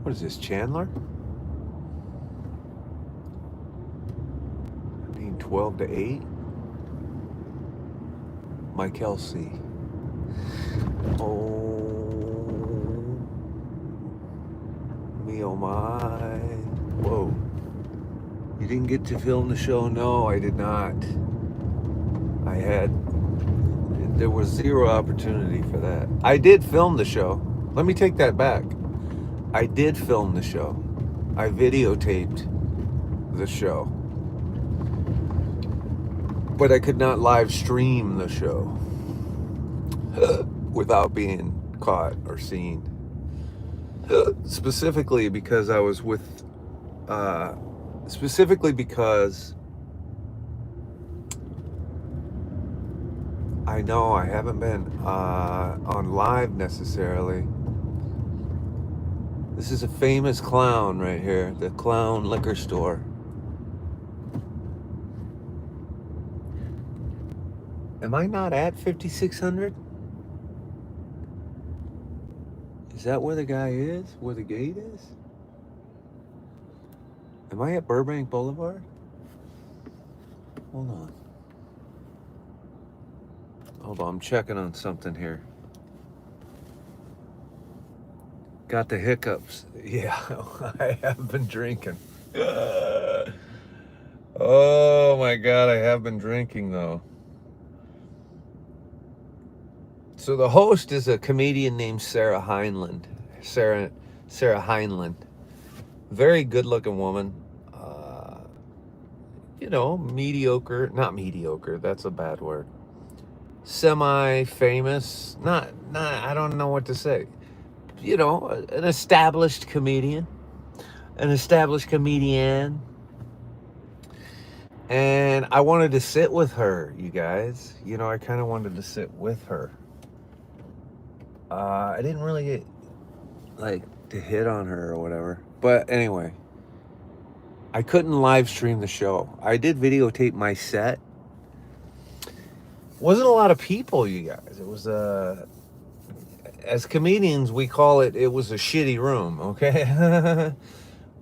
What is this, Chandler? 12 to 8. Mike Kelsey. Oh my. Whoa. You didn't get to film the show? No, I did not. There was zero opportunity for that. I did film the show. Let me take that back. I did film the show. I videotaped the show. But I could not live stream the show without being caught or seen. Specifically because I was with, specifically because I know I haven't been on live necessarily. This is a famous clown right here, the Clown Liquor Store. Am I not at 5600? Is that where the guy is? Where the gate is? Am I at Burbank Boulevard? Hold on. I'm checking on something here. Got the hiccups. Yeah, I have been drinking. Oh my God, I have been drinking though. So the host is a comedian named Sarah Heinlein. Sarah Heinlein. Very good-looking woman. Mediocre. Not mediocre. That's a bad word. Semi-famous. Not. I don't know what to say. An established comedian. An established comedian. And I wanted to sit with her, you guys. I kind of wanted to sit with her. I didn't really get, to hit on her or whatever. But anyway, I couldn't live stream the show. I did videotape my set. Wasn't a lot of people, you guys. It was, as comedians, we call it was a shitty room, okay?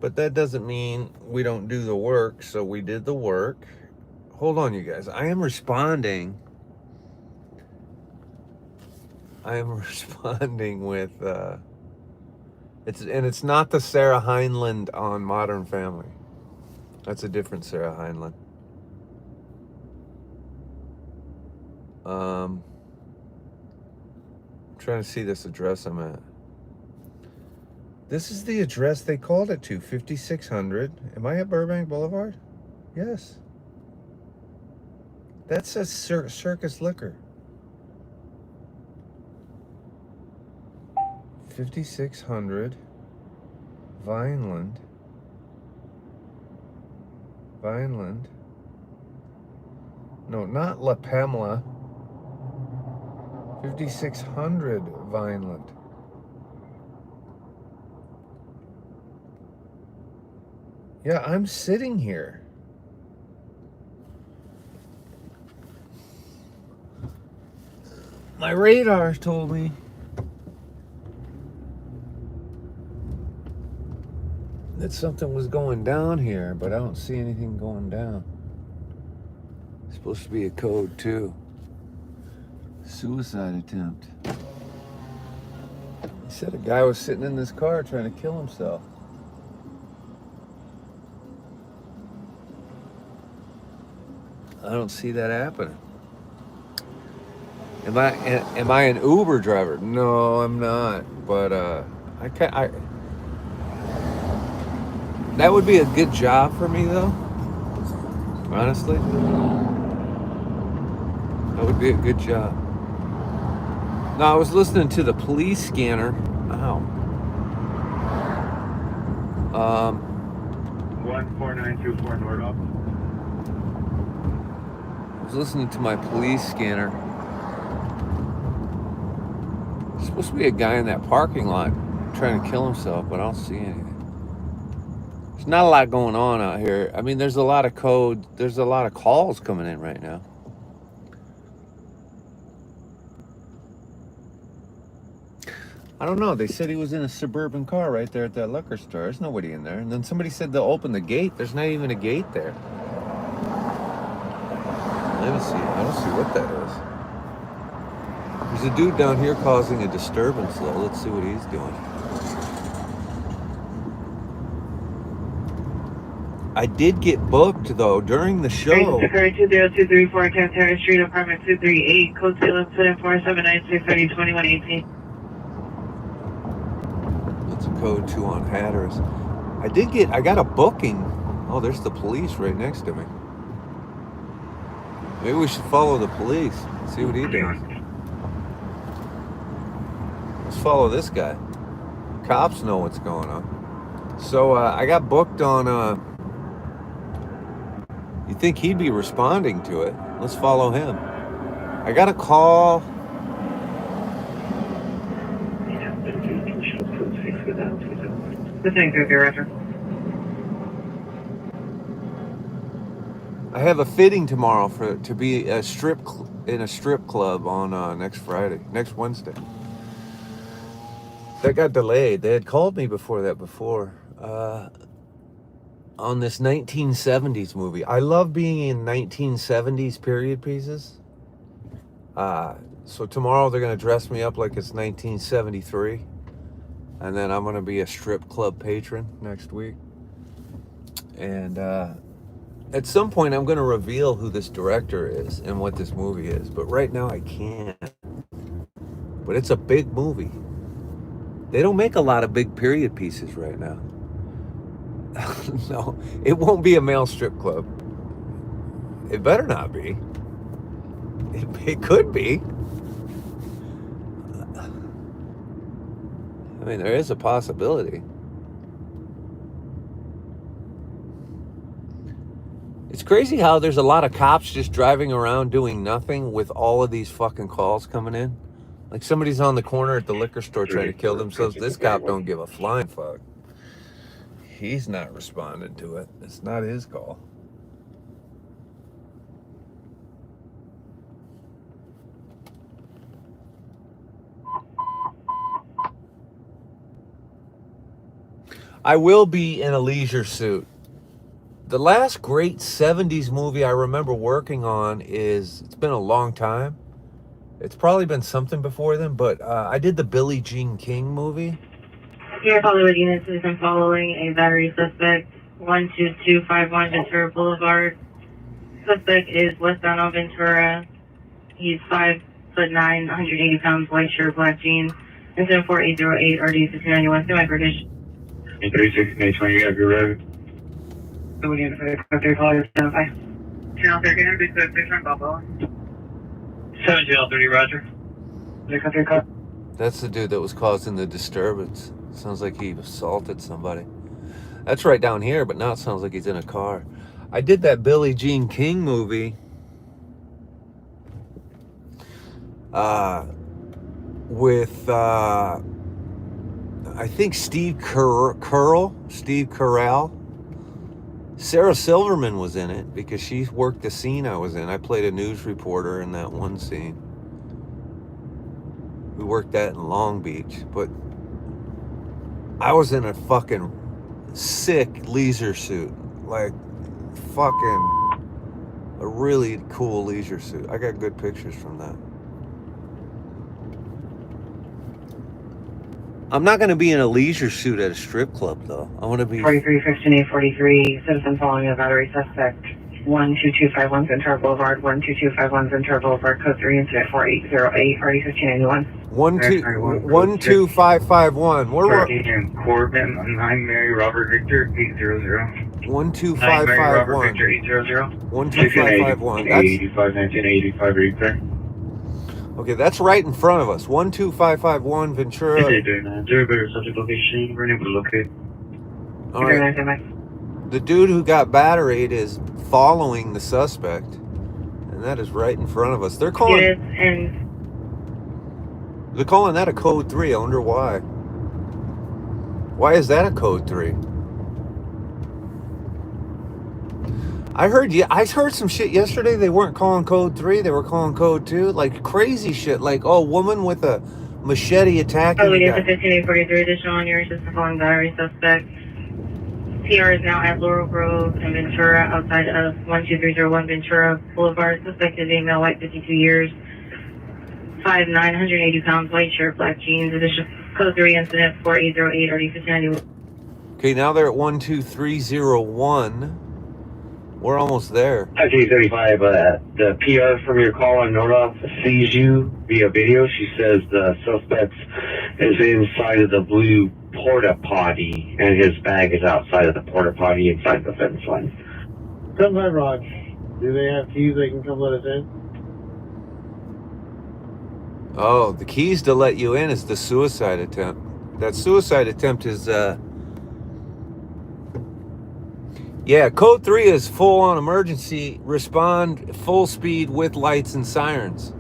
But that doesn't mean we don't do the work. So we did the work. Hold on, you guys. I am responding with it's not the Sarah Heinlein on Modern Family. That's a different Sarah Heinlein. I'm trying to see this address I'm at. This is the address they called it to, 5600. Am I at Burbank Boulevard? Yes. That says Circus Liquor. 5600 Vineland. No, not La Pamela. 5600 Vineland. Yeah, I'm sitting here. My radar told me. That something was going down here, but I don't see anything going down. It's supposed to be a code too. Suicide attempt. He said a guy was sitting in this car trying to kill himself. I don't see that happening. Am I an Uber driver? No, I'm not. But that would be a good job for me, though. Honestly, that would be a good job. No, I was listening to the police scanner. Ow. 14924 Nordoff. I was listening to my police scanner. There's supposed to be a guy in that parking lot trying to kill himself, but I don't see anything. There's not a lot going on out here. I mean, there's a lot of code. There's a lot of calls coming in right now. I don't know. They said he was in a suburban car right there at that liquor store. There's nobody in there. And then somebody said they'll open the gate. There's not even a gate there. Let me see. I don't see what that is. There's a dude down here causing a disturbance, though. Let's see what he's doing. I did get booked, though, during the show. Curry 20234, Cafeteria Street, apartment 238, code 2174796302118. That's a code 2 on Hatteras. I got a booking. Oh, there's the police right next to me. Maybe we should follow the police. See what he does. Let's follow this guy. Cops know what's going on. So I got booked on. You think he'd be responding to it? Let's follow him. I got a call. The thing could be Roger. I have a fitting tomorrow to be in a strip club on next Wednesday. That got delayed. They had called me before. On this 1970s movie. I love being in 1970s period pieces. So tomorrow they're going to dress me up like it's 1973. And then I'm going to be a strip club patron next week. And at some point I'm going to reveal who this director is and what this movie is. But right now I can't. But it's a big movie. They don't make a lot of big period pieces right now. No, it won't be a male strip club. It better not be. It could be. I mean, there is a possibility. It's crazy how there's a lot of cops just driving around doing nothing with all of these fucking calls coming in. Like somebody's on the corner at the liquor store trying to kill themselves. This cop don't give a flying fuck. He's not responding to it. It's not his call. I will be in a leisure suit. The last great 70s movie I remember working on it's been a long time. It's probably been something before then, but I did the Billie Jean King movie. Here, Hollywood units is following a battery suspect, 12251 Ventura Boulevard. Suspect is westbound on Ventura. He's 5'9", 180 pounds, white shirt, black jeans, and 74808 RD 1591, semi-British. 36820, you have your road. So we need to put a call to identify. Channel 13, big front Balboa. 730, Roger. That's the dude that was causing the disturbance. Sounds like he assaulted somebody. That's right down here, but now it sounds like he's in a car. I did that Billie Jean King movie with I think Steve Carell. Sarah Silverman was in it because she worked the scene I was in. I played a news reporter in that one scene. We worked that in Long Beach, but I was in a fucking sick leisure suit. Like fucking a really cool leisure suit. I got good pictures from that. I'm not going to be in a leisure suit at a strip club, though. I want to be... 4315 citizen following a battery suspect. 12251 Ventura Boulevard, 12251 Ventura Boulevard, code 3, incident 4808, RD 1591. 12551. Where Corbin, 9 Mary Robert Victor, 800. 12551. Robert Victor, 800. 12551. 85, 1985, Victor. Okay, that's right in front of us. 12551 Ventura. Better subject location. We're unable to locate. All right. The dude who got batteried is following the suspect, and that is right in front of us. They're calling. Yes, and they're calling that a code 3. I wonder why. Why is that a code 3? I heard some shit yesterday. They weren't calling code 3. They were calling code 2. Like crazy shit. Like, oh, woman with a machete attacking the Following is a guy. 15843 additional on your assistant following battery suspect. PR is now at Laurel Grove and Ventura outside of 12301 Ventura Boulevard. Suspect is a male, white, 52 years, 5'9", 180 pounds, white shirt, black jeans. Additional code 3 incident 4808 RD 1591. Okay, now they're at 12301. We're almost there. 535, the PR from your call on Nordoff sees you via video. She says the suspect is inside of the blue porta potty and his bag is outside of the porta potty inside the fence line. Come by, Raj. Do they have keys they can come let us in? Oh, the keys to let you in is the suicide attempt. That suicide attempt is, yeah, code 3 is full on emergency, respond full speed with lights and sirens.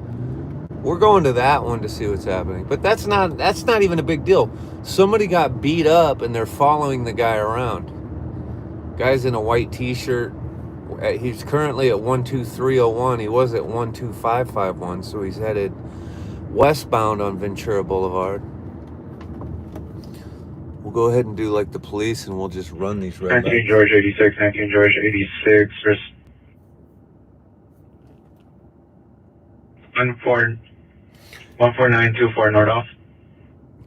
We're going to that one to see what's happening. But that's not even a big deal. Somebody got beat up and they're following the guy around. Guy's in a white t-shirt. He's currently at 12301. He was at 12551, so he's headed westbound on Ventura Boulevard. We'll go ahead and do like the police and we'll just run these red 19 lights. George 86, 19 George 86, 14924 Nordoff.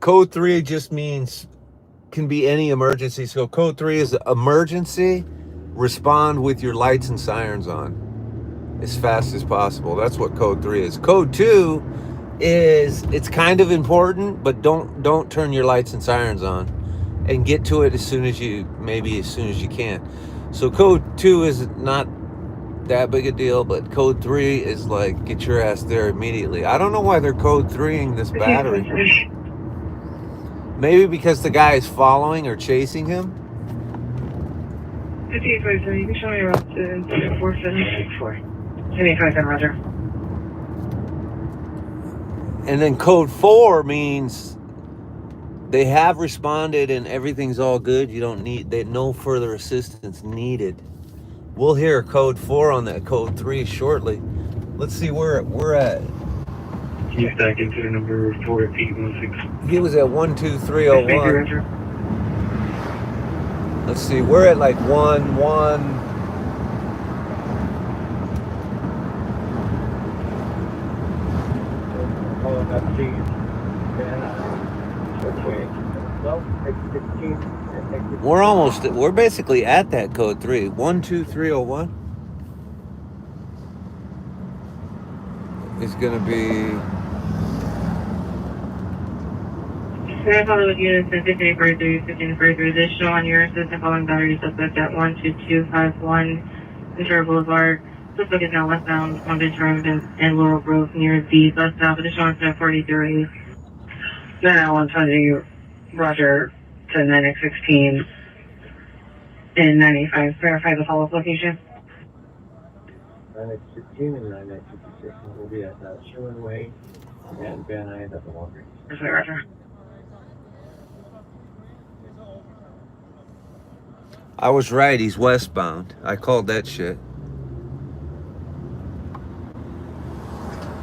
Code 3 just means can be any emergency. So code 3 is emergency, respond with your lights and sirens on as fast as possible. That's what code 3 is. Code 2 is it's kind of important, but don't turn your lights and sirens on and get to it as soon as you can. So code 2 is not that big a deal, but code 3 is like get your ass there immediately. I don't know why they're code 3ing this battery. Maybe because the guy is following or chasing him. 5853, you can show me around to 4764. 5857, Roger. And then code 4 means they have responded and everything's all good. You don't need no further assistance needed. We'll hear code 4 on that code 3 shortly. Let's see where we're at. He's back into the number 4816. He was at 12301. Let's see, we're at like 1. Oh, that's keys. We're basically at that code 3. 12301 is gonna be. Can I follow with units at 5843, 1543 additional on your assistant following battery suspect at 12251 Ventura Boulevard. Suspect is now westbound on Ventura and Laurel Grove near the bus stop. Additional incident 43. Now on Sunday, Roger to 9x16 and 95. Verify the follow-up location. 9x16 and 9x56. We'll be at Sherman Way and Van Nuys at the Walgreens. That's right, Roger. I was right, he's westbound. I called that shit.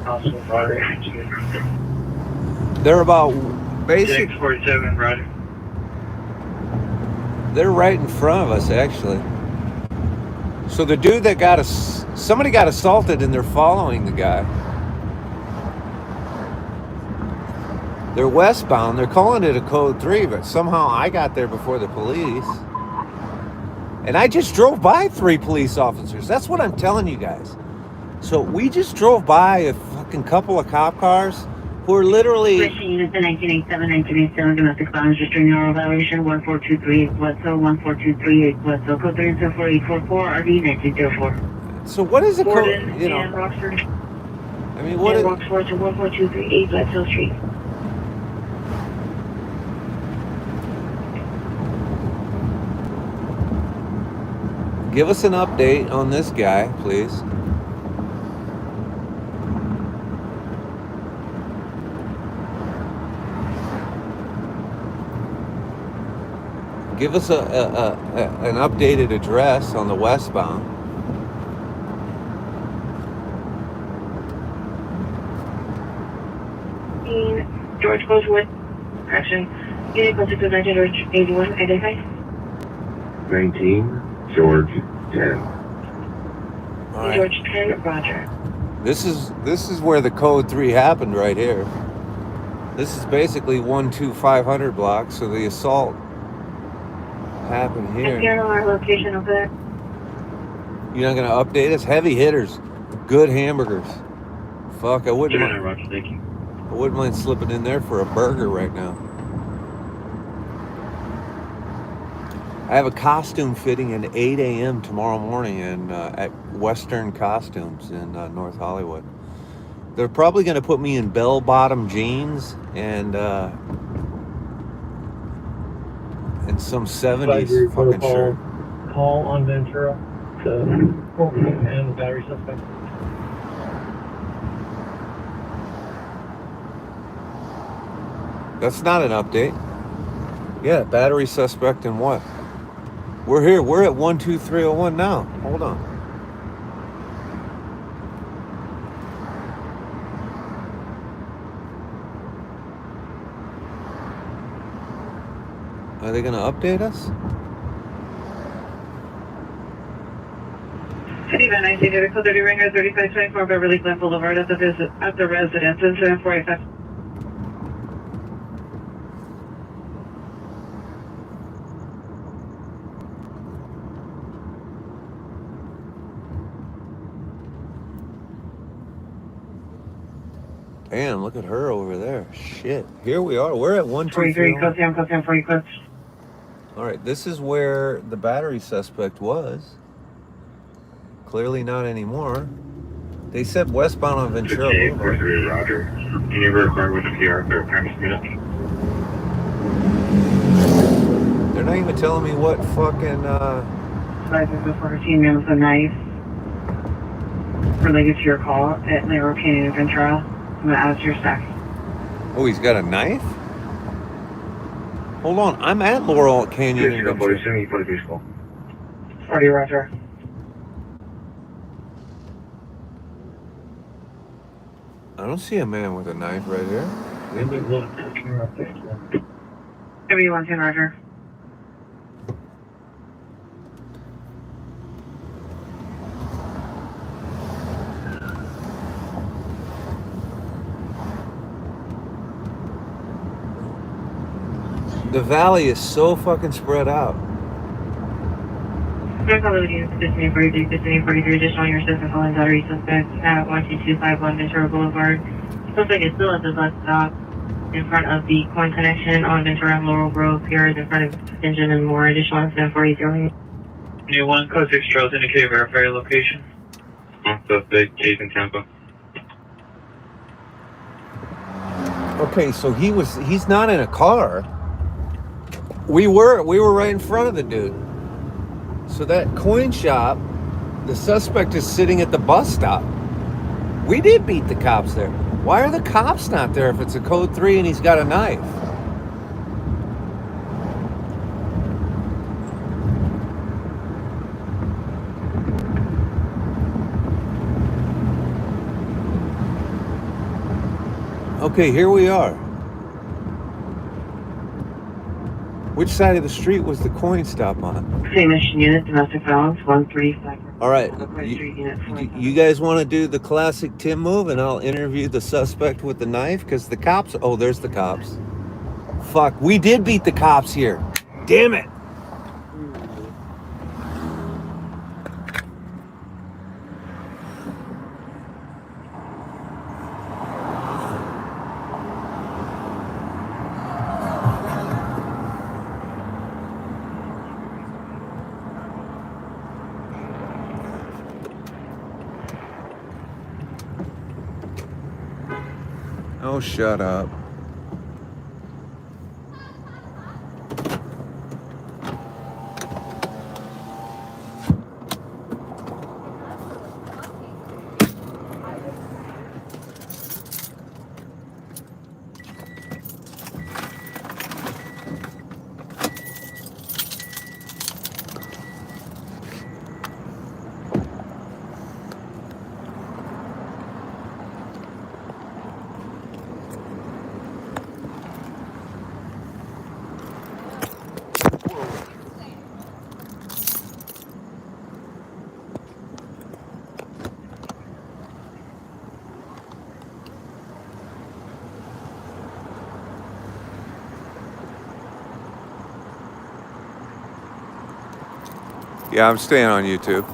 Also, Roger. They're about basic. 47, Roger. They're right in front of us, actually. So the dude that somebody got assaulted and they're following the guy. They're westbound. They're calling it a code 3, but somehow I got there before the police. And I just drove by 3 police officers. That's what I'm telling you guys. So we just drove by a fucking couple of cop cars who are literally. Units at 1987, 1987, domestic violence restraining oral violation 14238 Bledsoe, 14238 Bledsoe, code 3744844, RD 1904. So what is a code? Gordon You know, and Rockford. I mean, what And is. Rockford to 14238 Bledsoe Street. Give us an update on this guy, please. Give us an updated address on the westbound. George goes with correction. Unit code 619 George 81. Identify. 19, George 10. All right. George 10. Roger. This is where the code 3 happened right here. This is basically 12500 block, so the assault happened here. Appear on our location over there. You're not gonna update us? Heavy hitters, good hamburgers. Fuck, I wouldn't mind. Roger, thank you. I wouldn't mind slipping in there for a burger right now. I have a costume fitting at 8 a.m. tomorrow morning at Western Costumes in North Hollywood. They're probably going to put me in bell-bottom jeans and some 70s fucking shirt. Call on Ventura to and battery suspect. That's not an update. Yeah, battery suspect and what? We're here. We're at 12301 now. Hold on. Are they going to update us? City Van I see David Code 30 Ringer 3524 Beverly Glen Boulevard at the residence in 745. Damn, look at her over there. Shit. Here we are. We're at 43, 12301. code 10 for you, code. All right, this is where the battery suspect was. Clearly not anymore. They said westbound on Ventura Boulevard. 43, Roger. Can you record with the PR for premise minute? They're not even telling me what fucking, 5614 man with a knife related to your call at Laurel Canyon Ventura. I'm gonna add to your stack. Oh, he's got a knife? Hold on, I'm at Laurel Canyon. in Ventura. 43 school. 40, Roger. I don't see a man with a knife right here. Maybe look, you're up there. W110, Roger. The valley is so fucking spread out. I'm calling you 1543, 1543, additional on your system calling battery suspect at 12251 Ventura Boulevard. Suspect is still at the bus stop in front of the Coin Connection on Ventura and Laurel Grove. PR is in front of Engine and more. Additional incident 480. New 1, code 6 Charles, indicate verify your location. Suspect, case in Tampa. Okay, so he's not in a car. We were right in front of the dude. So that coin shop, the suspect is sitting at the bus stop. We did beat the cops there. Why are the cops not there if it's a code 3 and he's got a knife? Okay, here we are. Which side of the street was the coin stop on? Same mission unit, domestic violence, 135. All right, you guys want to do the classic Tim move and I'll interview the suspect with the knife? Because the cops, oh, there's the cops. Fuck, we did beat the cops here. Damn it. Oh, shut up. Yeah, I'm staying on YouTube.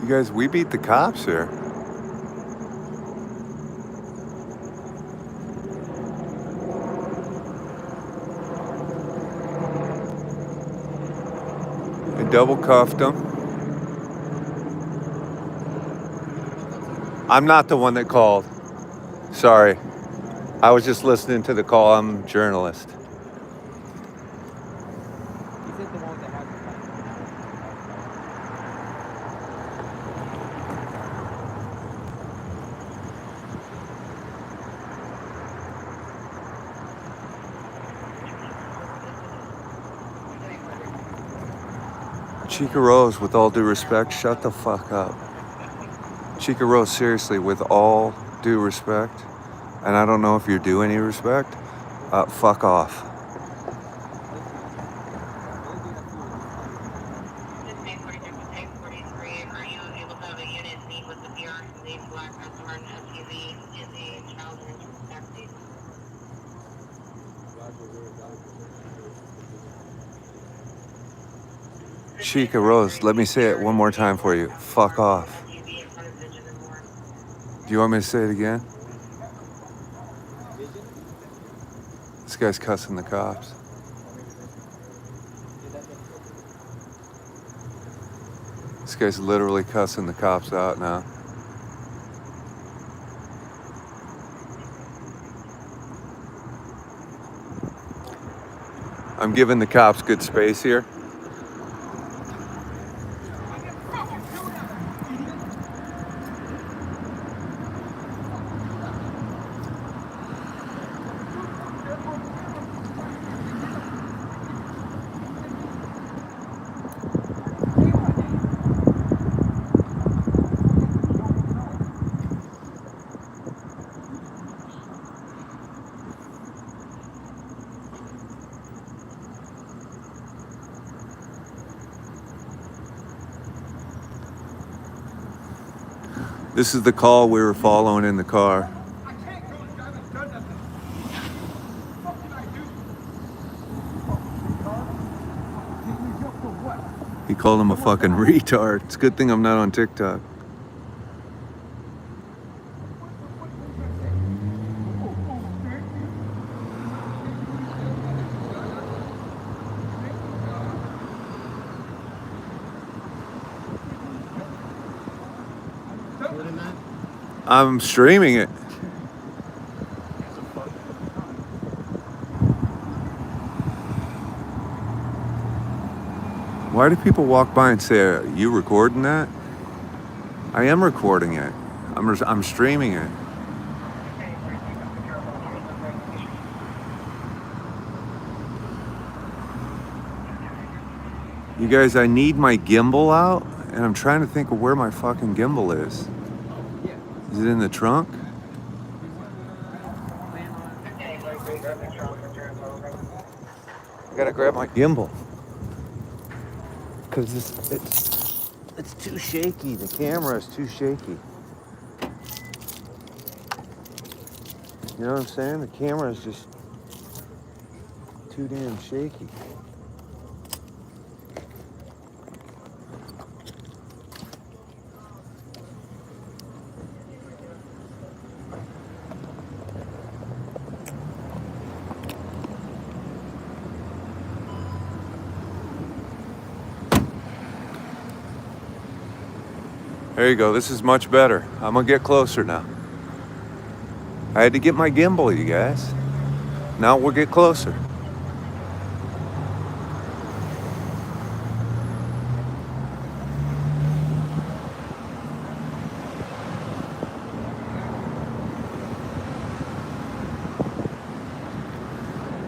You guys, we beat the cops here. I double cuffed them. I'm not the one that called. Sorry. I was just listening to the call. I'm a journalist. Chica Rose, with all due respect, shut the fuck up. Chica Rose, seriously, with all due respect, and I don't know if you're due any respect, fuck off. Are you able to have a unit meet with the PR to leave black customer and SUV in the child and taxi? Chica Rose, let me say it one more time for you. Fuck off. Do you want me to say it again? This guy's cussing the cops. This guy's literally cussing the cops out now. I'm giving the cops good space here. This is the call we were following in the car. He called him a fucking retard. It's a good thing I'm not on TikTok. I'm streaming it. Why do people walk by and say, "Are you recording that?" I am recording it. I'm streaming it. You guys, I need my gimbal out, and I'm trying to think of where my fucking gimbal is. Is it in the trunk? I gotta grab my gimbal. Because it's too shaky. The camera is too shaky. You know what I'm saying? The camera is just too damn shaky. There you go. This is much better. I'm gonna get closer now. I had to get my gimbal, you guys. Now we'll get closer.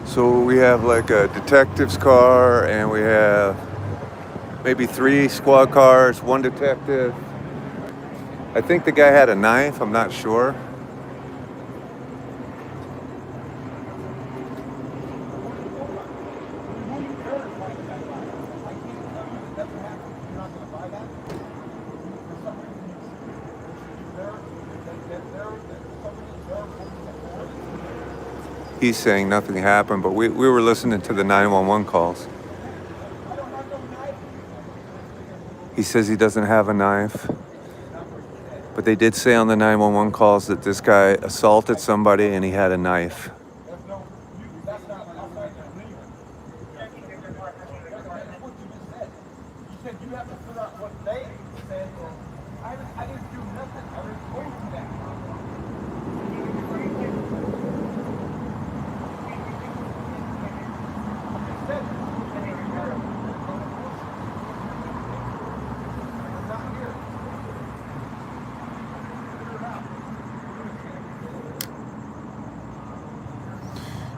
So we have like a detective's car, and we have maybe 3 squad cars, 1 detective. I think the guy had a knife, I'm not sure. He's saying nothing happened, but we were listening to the 911 calls. He says he doesn't have a knife, but they did say on the 911 calls that this guy assaulted somebody and he had a knife.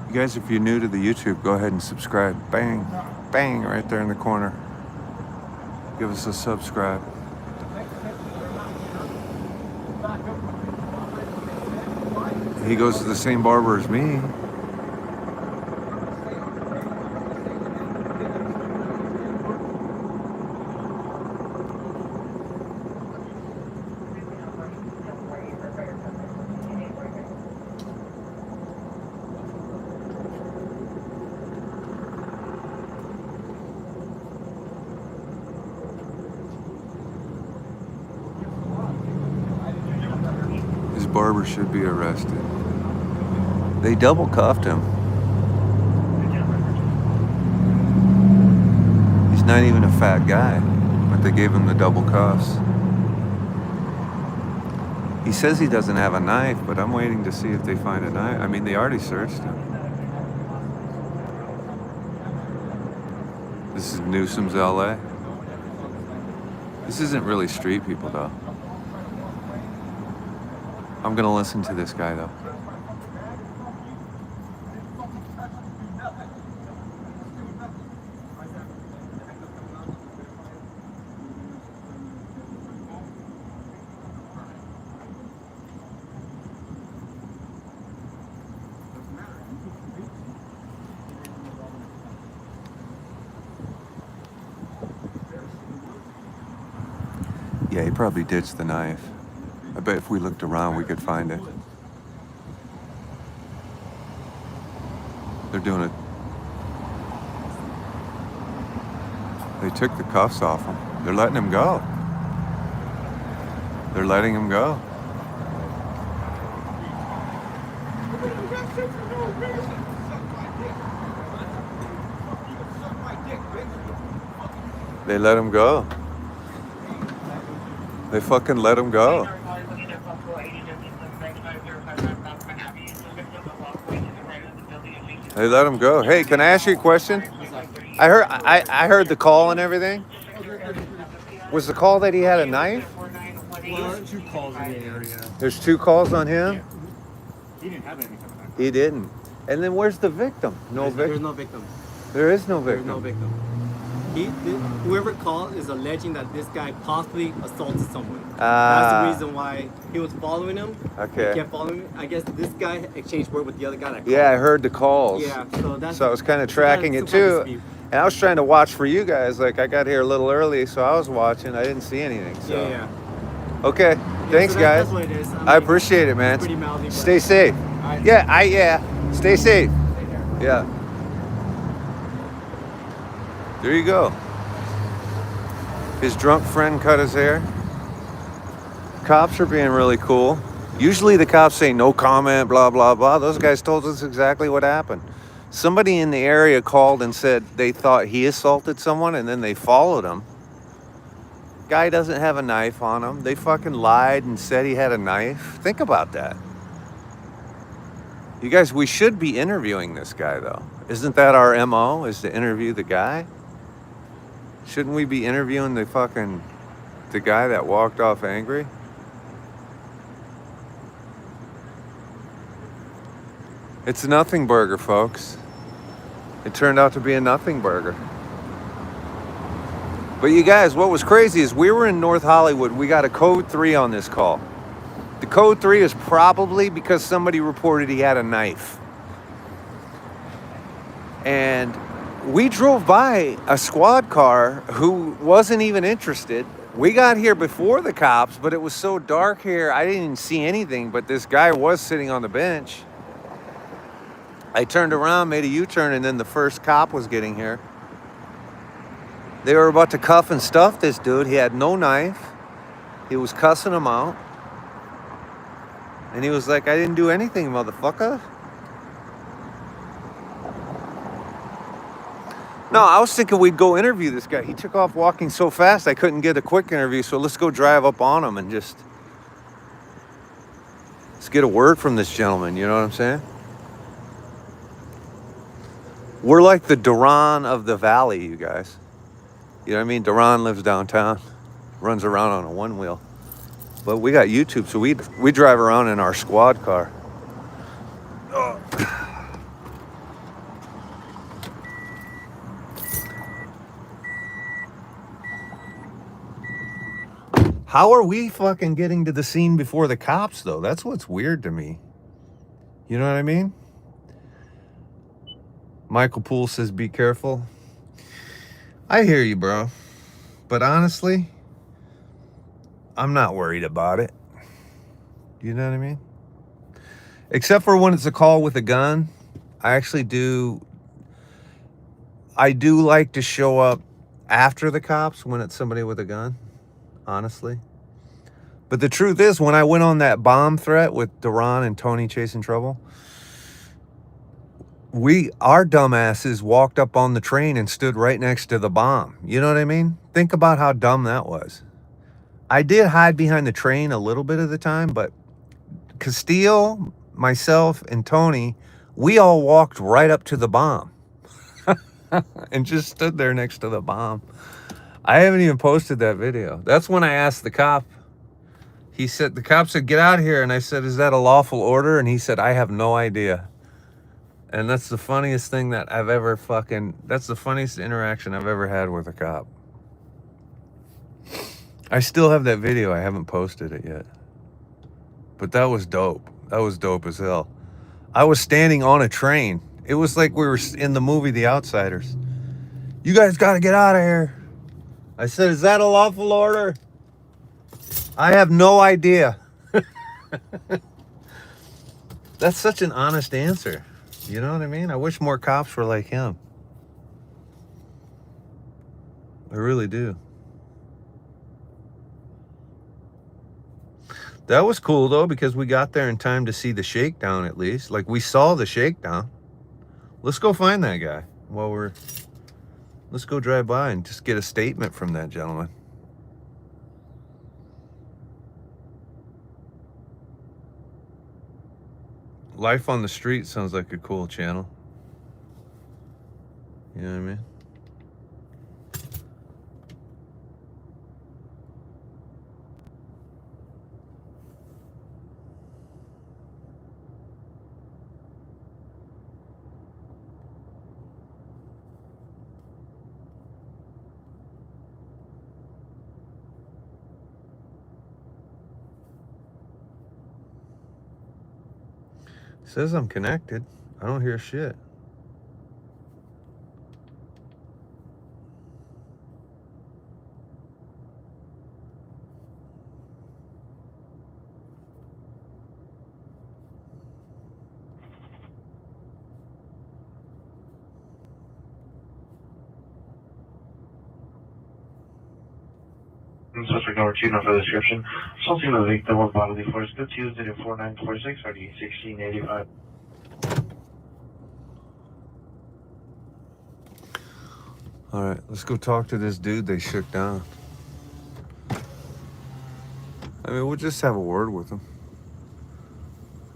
You guys, if you're new to the YouTube, go ahead and subscribe. Bang, bang, right there in the corner. Give us a subscribe. He goes to the same barber as me. His barber should be arrested. They double cuffed him. He's not even a fat guy, but they gave him the double cuffs. He says he doesn't have a knife, but I'm waiting to see if they find a knife. I mean, they already searched him. This is Newsom's LA. This isn't really street people, though. I'm gonna listen to this guy, though. Yeah, he probably ditched the knife. I bet if we looked around, we could find it. They're doing it. They took the cuffs off him. They're letting him go. They're letting him go. They let him go. They fucking let him go. They let him go. Hey, can I ask you a question? I heard the call and everything. Was the call that he had a knife? Well, there are 2 calls in the area. There's 2 calls on him? He didn't have anything. He didn't. And then where's the victim? There's no victim. There is no There's victim. no victim. Whoever called is alleging that this guy possibly assaulted someone. That's the reason why he was following him. Okay. He kept following him. I guess this guy exchanged word with the other guy that called. Yeah, I heard the calls. Yeah, So I was kind of tracking it too. And I was trying to watch for you guys. Like, I got here a little early, so I was watching. I didn't see anything. So. Yeah. Okay. Thanks, so guys. That's what it is. I appreciate it, man. Pretty mouthy, Stay safe. Right. Yeah. Stay safe. Yeah. There you go. His drunk friend cut his hair. Cops are being really cool. Usually the cops say no comment, blah, blah, blah. Those guys told us exactly what happened. Somebody in the area called and said they thought he assaulted someone, and then they followed him. Guy doesn't have a knife on him. They fucking lied and said he had a knife. Think about that. You guys, we should be interviewing this guy, though. Isn't that our MO, is to interview the guy? Shouldn't we be interviewing the guy that walked off angry? It's a nothing burger, folks. It turned out to be a nothing burger. But you guys, what was crazy is we were in North Hollywood. We got a code 3 on this call. The code 3 is probably because somebody reported he had a knife. And we drove by a squad car who wasn't even interested. We got here before the cops, but it was so dark here, I didn't even see anything, but this guy was sitting on the bench. I turned around, made a U-turn, and then the first cop was getting here. They were about to cuff and stuff this dude. He had no knife. He was cussing him out. And he was like, I didn't do anything, motherfucker. No, I was thinking we'd go interview this guy. He took off walking so fast I couldn't get a quick interview, so let's go drive up on him and just... let's get a word from this gentleman, you know what I'm saying? We're like the Duran of the valley, you guys. You know what I mean? Duran lives downtown, runs around on a one-wheel. But we got YouTube, so we drive around in our squad car. Oh. How are we fucking getting to the scene before the cops, though? That's what's weird to me. You know what I mean? Michael Poole says, be careful. I hear you, bro. But honestly, I'm not worried about it. You know what I mean? Except for when it's a call with a gun. I do like to show up after the cops when it's somebody with a gun. Honestly. But the truth is, when I went on that bomb threat with Duran and Tony chasing trouble, our dumbasses walked up on the train and stood right next to the bomb. You know what I mean? Think about how dumb that was. I did hide behind the train a little bit of the time, but Castile, myself, and Tony, we all walked right up to the bomb and just stood there next to the bomb. I haven't even posted that video. That's when I asked the cop. The cop said, get out of here. And I said, is that a lawful order? And he said, I have no idea. And that's the funniest thing that I've ever that's the funniest interaction I've ever had with a cop. I still have that video. I haven't posted it yet. But that was dope. That was dope as hell. I was standing on a train. It was like we were in the movie The Outsiders. You guys got to get out of here. I said, is that a lawful order? I have no idea. That's such an honest answer. You know what I mean? I wish more cops were like him. I really do. That was cool, though, because we got there in time to see the shakedown, at least. Like, we saw the shakedown. Let's go find that guy let's go drive by and just get a statement from that gentleman. Life on the Street sounds like a cool channel. You know what I mean? Says I'm connected. I don't hear shit. Suspect number 2, not for the description. Something the victim of bodily force. Good Tuesday to 4946 or 1685. All right, let's go talk to this dude they shook down. I mean, we'll just have a word with him.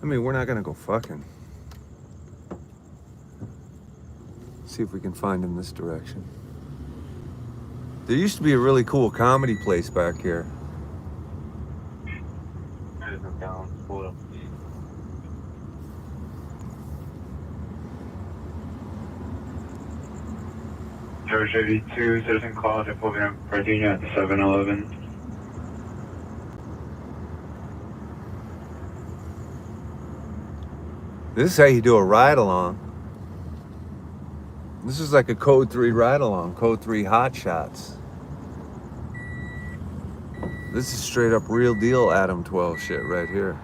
I mean, we're not gonna go fucking. See if we can find him this direction. There used to be a really cool comedy place back here. George 82, citizen call to program Gardenia at 7-Eleven. This is how you do a ride-along. This is like a Code 3 ride-along, Code 3 Hot Shots. This is straight up real deal Adam 12 shit right here.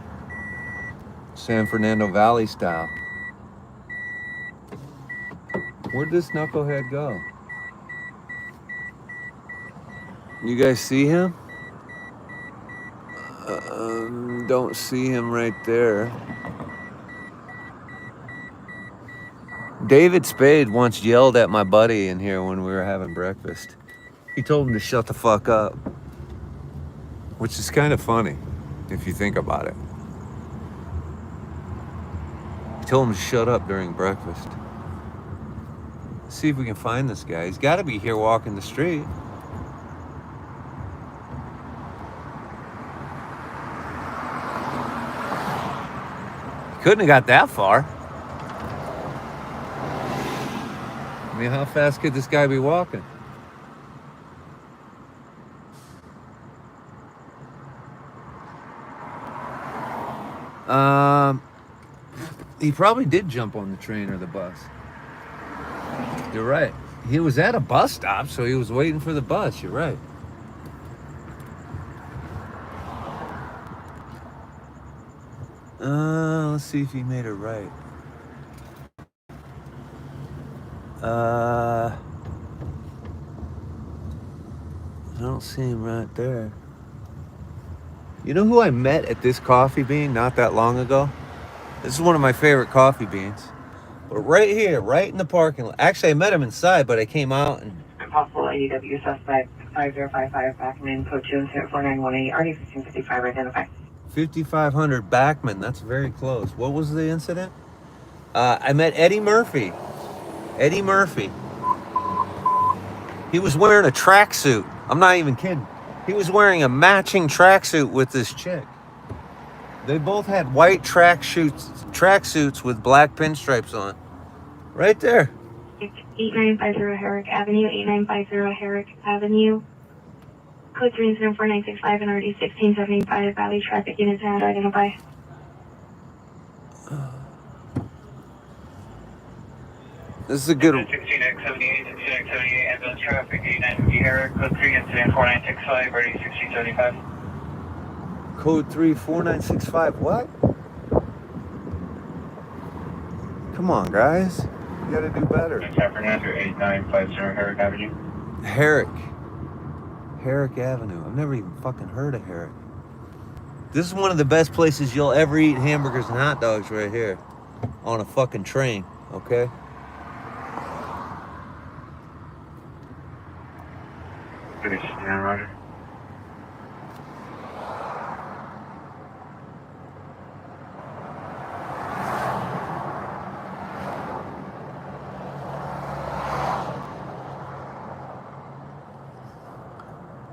San Fernando Valley style. Where'd this knucklehead go? You guys see him? Don't see him right there. David Spade once yelled at my buddy in here when we were having breakfast. He told him to shut the fuck up. Which is kind of funny, if you think about it. He told him to shut up during breakfast. Let's see if we can find this guy. He's got to be here walking the street. He couldn't have got that far. I mean, how fast could this guy be walking? He probably did jump on the train or the bus. You're right. He was at a bus stop, so he was waiting for the bus. You're right. Let's see if he made it right. I don't see him right there. You know who I met at this coffee bean not that long ago? This is one of my favorite coffee beans. But right here, right in the parking lot. Actually, I met him inside, but I came out and... Possible AEW suspect 5055 Backman, code 24918, RD 1555, identify. 5500 Backman, that's very close. What was the incident? I met Eddie Murphy. Eddie Murphy. He was wearing a tracksuit. I'm not even kidding. He was wearing a matching tracksuit with this chick. They both had white tracksuits with black pinstripes on. Right there. 8950 Herrick Avenue, 8950 Herrick Avenue. Code 34965 and RD 1675, Valley Traffic Units and identify. This is a good... 16X78, 16X78, ambulance traffic, 8950 Herrick, code 3 incident 4965, RD 1675. Code 34965, what? Come on, guys. You gotta do better. Fernando, 8950 Herrick Avenue. Herrick Avenue. I've never even fucking heard of Herrick. This is one of the best places you'll ever eat hamburgers and hot dogs right here. On a fucking train, okay? Yeah, Roger.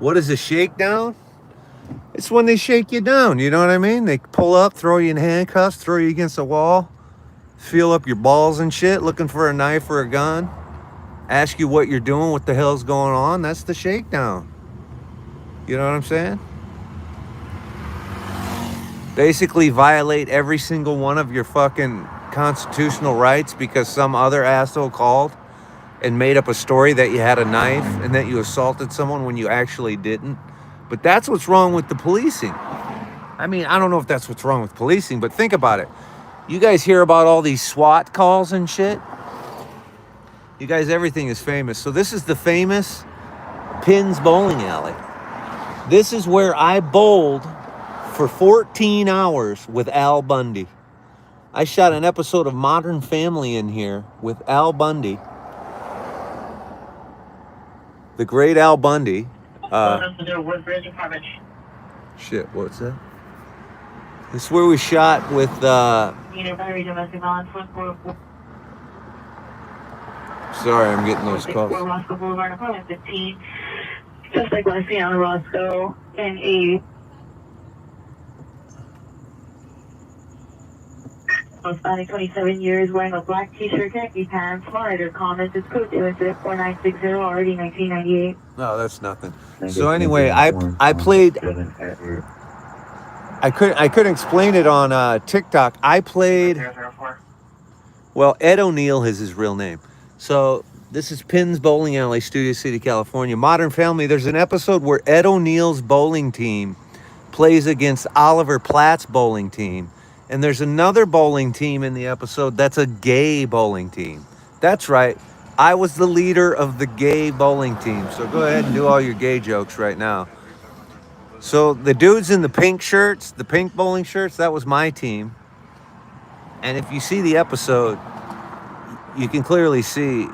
What is a shakedown? It's when they shake you down, you know what I mean? They pull up, throw you in handcuffs, throw you against a wall, feel up your balls and shit, looking for a knife or a gun, ask you what you're doing, what the hell's going on. That's the shakedown. You know what I'm saying? Basically violate every single one of your fucking constitutional rights because some other asshole called and made up a story that you had a knife and that you assaulted someone when you actually didn't. But that's what's wrong with the policing. I mean, I don't know if that's what's wrong with policing, but think about it. You guys hear about all these SWAT calls and shit? You guys, everything is famous. So this is the famous Pins Bowling Alley. This is where I bowled for 14 hours with Al Bundy. I shot an episode of Modern Family in here with Al Bundy. The great Al Bundy. Shit, what's that? This is where we shot with sorry, I'm getting those calls. Roscoe Boulevard, apartment 15. Suspect last seen on Roscoe in a Hispanic, 27 years, wearing a black t-shirt, khaki pants, monitor comments. It's code 2 incident 4960, already 1998. No, that's nothing. So anyway, I played. I couldn't explain it on TikTok. I played. Well, Ed O'Neill is his real name. So this is Pins Bowling Alley, Studio City, California. Modern Family. There's an episode where Ed O'Neill's bowling team plays against Oliver Platt's bowling team. And there's another bowling team in the episode that's a gay bowling team. That's right. I was the leader of the gay bowling team. So go ahead and do all your gay jokes right now. So the dudes in the pink shirts, the pink bowling shirts, that was my team. And if you see the episode, you can clearly see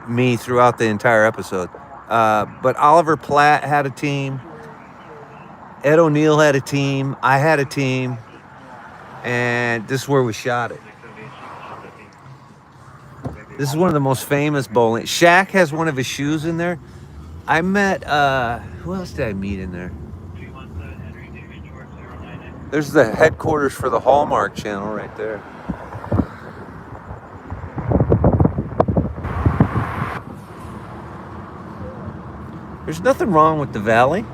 me throughout the entire episode. But Oliver Platt had a team. Ed O'Neill had a team. I had a team. And this is where we shot it. This is one of the most famous bowling. Shaq has one of his shoes in there. I met, who else did I meet in there? There's the headquarters for the Hallmark Channel right there. There's nothing wrong with the valley.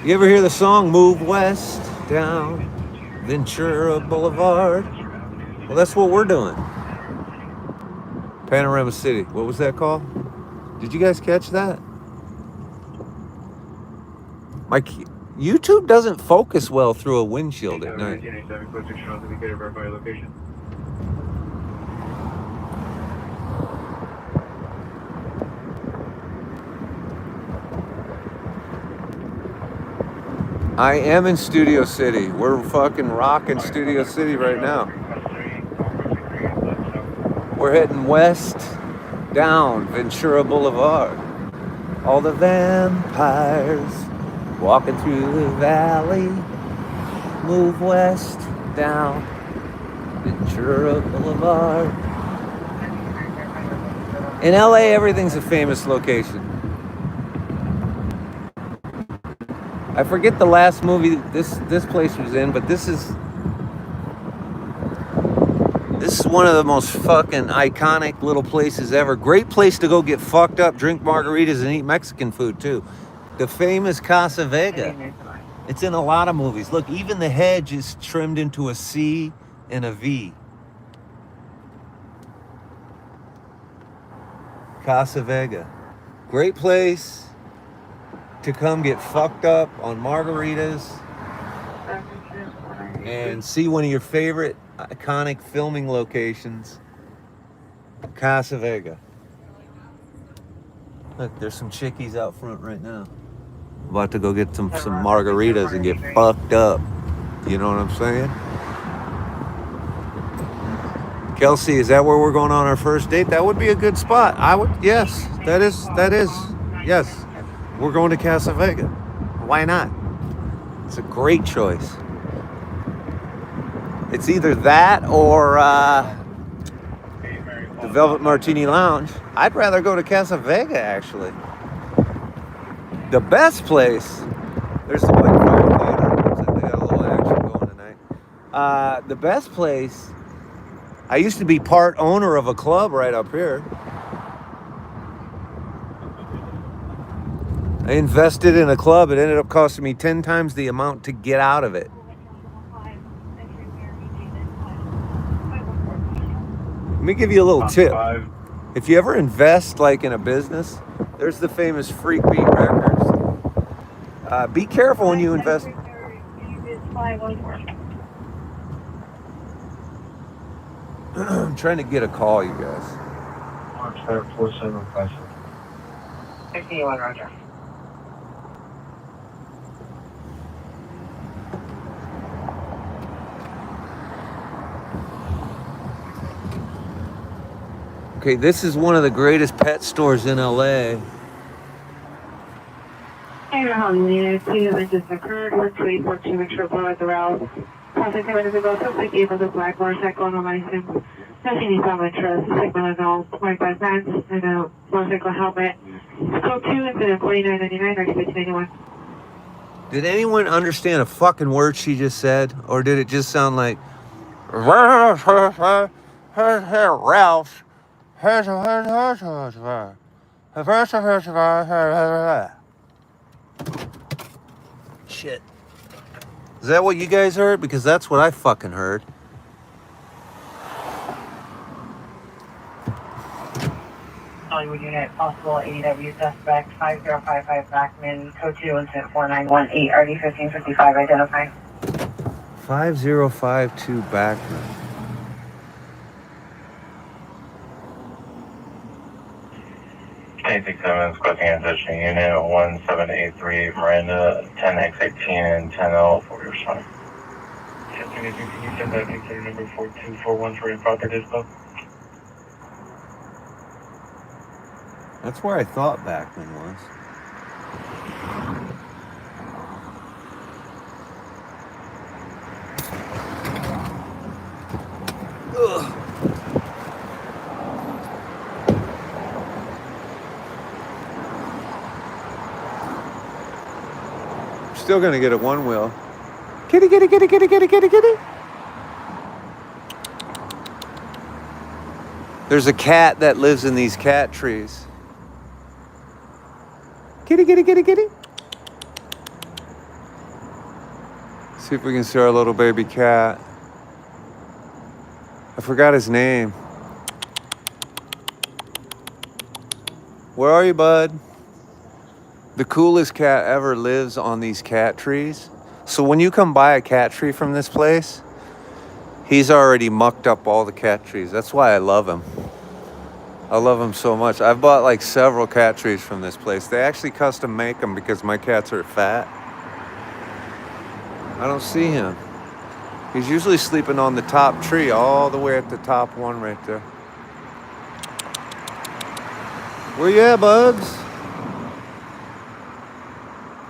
You ever hear the song Move West down Ventura Boulevard? Well, that's what we're doing. Panorama City. What was that called? Did you guys catch that? My YouTube doesn't focus well through a windshield at night. I am in Studio City. We're fucking rocking Studio City right now. We're heading west down Ventura Boulevard. All the vampires walking through the valley. Move west down Ventura Boulevard. In LA, everything's a famous location. I forget the last movie this place was in, but this is one of the most fucking iconic little places ever. Great place to go get fucked up, drink margaritas, and eat Mexican food too. The famous Casa Vega. It's in a lot of movies. Look, even the hedge is trimmed into a C and a V. Casa Vega. Great place to come get fucked up on margaritas and see one of your favorite iconic filming locations, Casa Vega. Look, there's some chickies out front right now. About to go get some margaritas and get fucked up. You know what I'm saying? Kelsey, is that where we're going on our first date? That would be a good spot. Yes, that is, yes. We're going to Casa Vega. Why not? It's a great choice. It's either that or the Velvet Martini Lounge. I'd rather go to Casa Vega, actually. The best place, there's the White Fire Theater. They got a little action going tonight. The best place, I used to be part owner of a club right up here. I invested in a club. It ended up costing me 10 times the amount to get out of it. Let me give you a little tip. If you ever invest like in a business, there's the famous Freak Beat Records. Be careful when you invest. I'm trying to get a call, you guys. Mark 4757. 61, Roger. Okay, this is one of the greatest pet stores in LA. Hey, Hollywood, two events just occurred. 1242 Ventura Boulevard, the route. Processing minutes ago, suspect able to black motorcycle, no license. Nothing any common trust. Signal on 25 cents and a motorcycle helmet. Code 2, incident 4999, activity 91. Did anyone understand a fucking word she just said? Or did it just sound like Ralph? Shit. Is that what you guys heard? Because that's what I fucking heard. Hollywood unit, possible ADW suspect 5055 Blackman, code 2, incident 4918, RD 1555, identified. 5052 Backman. 367 is closing attention unit 1783 Miranda 10X18 and 10L for your son. 1023, can you send that to number 4241 for improper dispo? That's where I thought Backman was. Ugh. Still gonna get a one wheel. Kitty, kitty, kitty, kitty, kitty, kitty, kitty. There's a cat that lives in these cat trees. Kitty, kitty, kitty, kitty. See if we can see our little baby cat. I forgot his name. Where are you, bud? The coolest cat ever lives on these cat trees. So when you come by a cat tree from this place, he's already mucked up all the cat trees. That's why I love him. I love him so much. I've bought like several cat trees from this place. They actually custom make them because my cats are fat. I don't see him. He's usually sleeping on the top tree, all the way at the top one right there. Where you at, buds?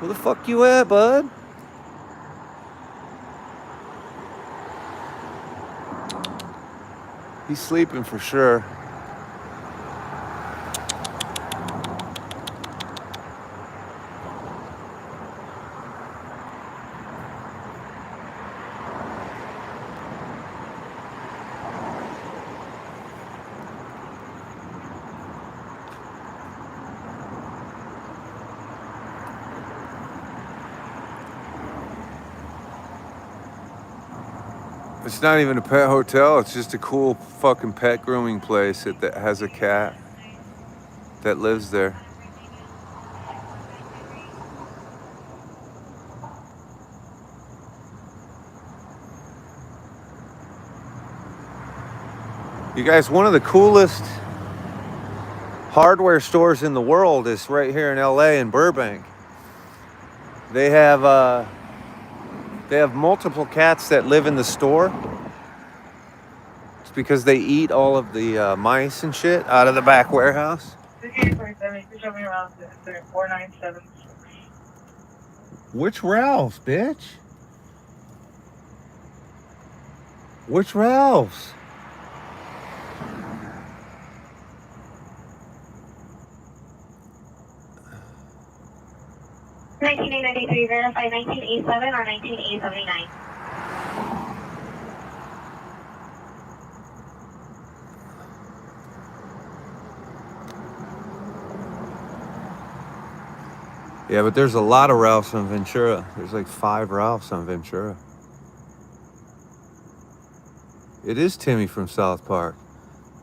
Where the fuck you at, bud? He's sleeping for sure. It's not even a pet hotel, it's just a cool fucking pet grooming place that has a cat that lives there. You guys, one of the coolest hardware stores in the world is right here in LA in Burbank. They have multiple cats that live in the store. It's because they eat all of the mice and shit out of the back warehouse. Which Ralph's, bitch? Which Ralph's? $19.93, verify 1987 or 1979. Yeah, but there's a lot of Ralphs on Ventura. There's like 5 Ralphs on Ventura. It is Timmy from South Park.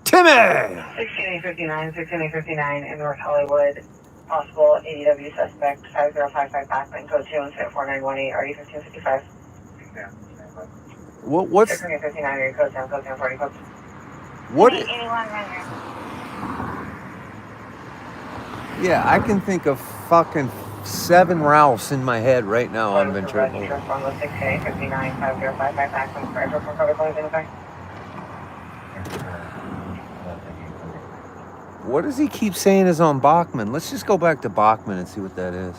Timmy! 16859, 16859 in North Hollywood. Possible ADW suspect 5055 Backman, code 2 incident 4918. Are you 1555? Yeah. What's 659 area code 10, code 10, 40 code. what? 81 render. Yeah, I can think of fucking 7 Ralphs in my head right now on Ventura Boulevard. 66859 5055 Backman, for cover code in effect. What does he keep saying is on Bachman? Let's just go back to Bachman and see what that is.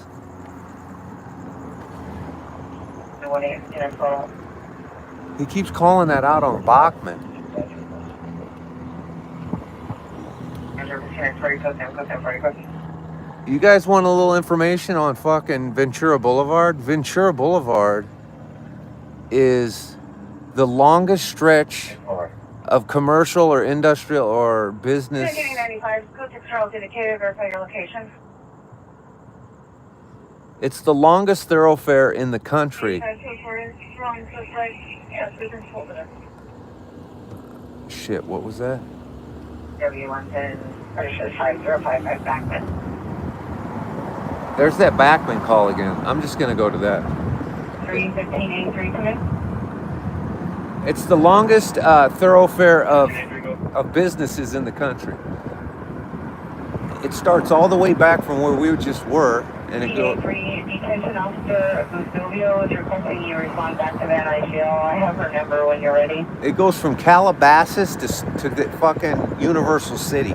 He keeps calling that out on Bachman. You guys want a little information on fucking Ventura Boulevard? Ventura Boulevard is the longest stretch of commercial or industrial or business. It's the longest thoroughfare in the country. Shit, what was that? There's that Backman call again. I'm just gonna go to that. 31583 commit. It's the longest thoroughfare of businesses in the country. It starts all the way back from where we just were, and it goes. Detention officer Bustovio is requesting you respond back to Van Jail. I have her number when you're ready. It goes from Calabasas to the fucking Universal City.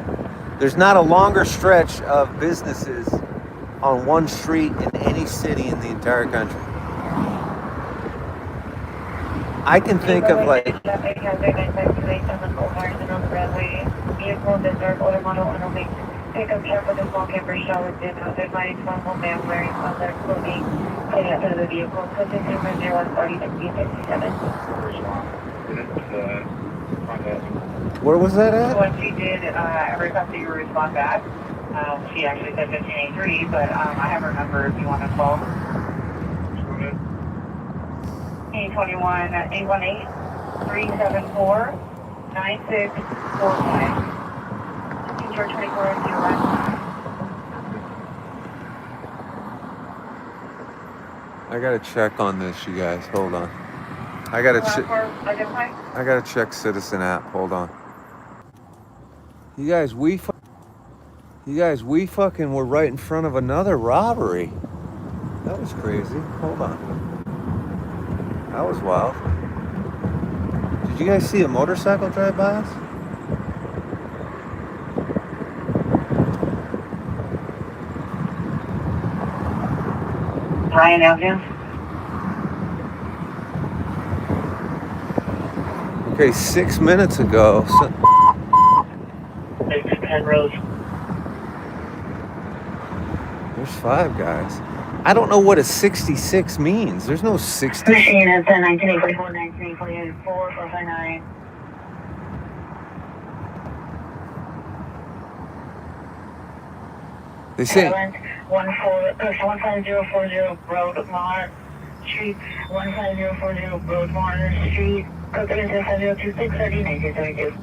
There's not a longer stretch of businesses on one street in any city in the entire country. I can think of like. Pickup truck with a small camper shell with deposit by responsible man wearing other clothing heading up to the vehicle. Subject number 0140-1657. Where was that at? What she did, every time you respond back, she actually said 1583, but I have her number if you want to call. 821-818-374-9645. George 24 and 01. I gotta check on this, you guys. Hold on. I gotta check Citizen app. Hold on. You guys, we fucking were right in front of another robbery. That was crazy. Hold on. That was wild. Did you guys see a motorcycle drive by us? Ryan Avenue. Okay, 6 minutes ago. Penrose. There's 5 guys. I don't know what a 66 means. There's no 60. Machine is 1984, 1948, 459. They say 15040 Broadmoor Street, 15040 Broadmoor Street, Cookman 7026 1972.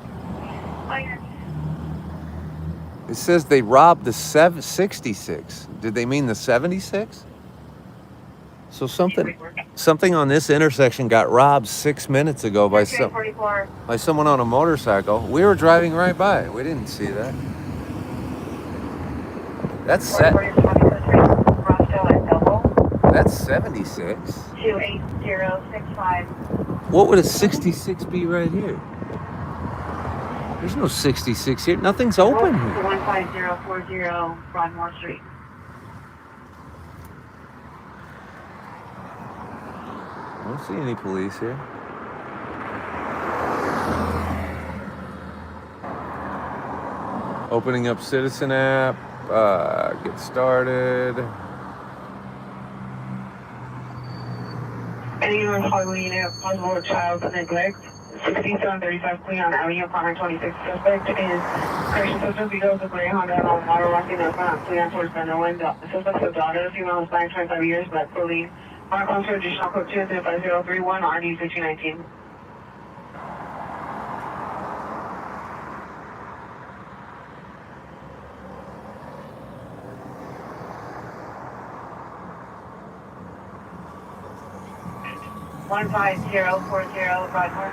it says they robbed the 66. Did they mean the 76? So something on this intersection got robbed 6 minutes ago by someone on a motorcycle. We were driving right by it. We didn't see that. That's 76. 28065. What would a 66 be right here? There's no 66 here. Nothing's open here. 15040 Broadmoor Street. I don't see any police here. Opening up Citizen app. Get started. Anyone following a possible child neglect? 6735 Cleon Avenue, apartment 26. Suspect is correction suspect vehicles of gray Honda and model walking up on Cleon towards Benderwin. Suspect's a daughter, female, Hispanic, 25 years, black clothing. Our concert additional code 25031 RD 1519. One 15040 Broadmoor.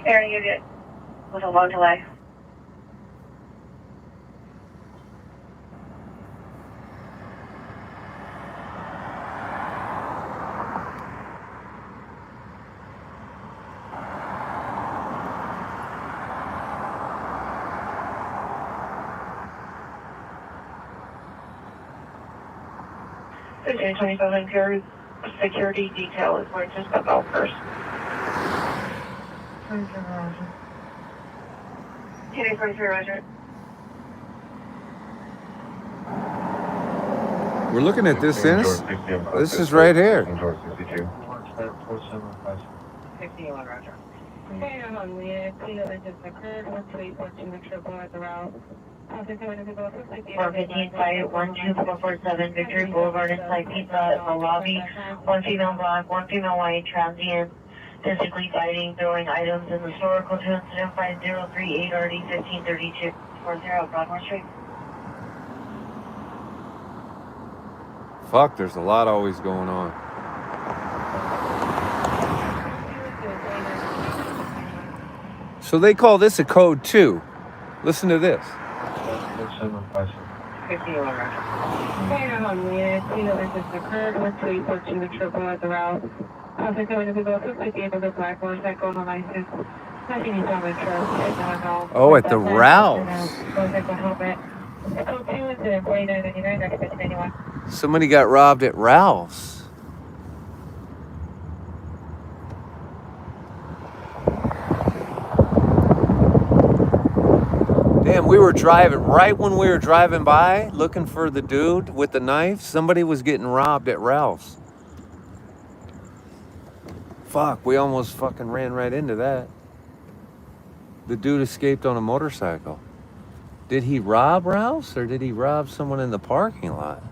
Aaron, you get with a low delay. Okay, 27 pure security detail is where it just got out first. Kitty 43, Roger. We're looking at this This is right here. 51, Roger. Okay, I'm on the clean up just occurred. 12842 Metro Boulevard the route. 415 site 12447 Victory Boulevard inside Pizza in the lobby. One female black, one female white, transient, physically fighting, throwing items in the store. Code to incident 5038 RD 1532 40 Broadmoor Street. Fuck, there's a lot always going on. So they call this a code 2. Listen to this. 51 Roger. Okay, now on unit, see that this is occurred. What's the report to the triple at the route? Traffic coming to the go 58 of the black motorcycle, no license. Nothing is on the truck. Oh, at the Ralphs. Motorcycle helmet. Code 2 is in 4999, expected anyone. Somebody got robbed at Ralph's. Damn, we were driving, right when we were driving by, looking for the dude with the knife, somebody was getting robbed at Ralph's. Fuck, we almost fucking ran right into that. The dude escaped on a motorcycle. Did he rob Ralph's or did he rob someone in the parking lot?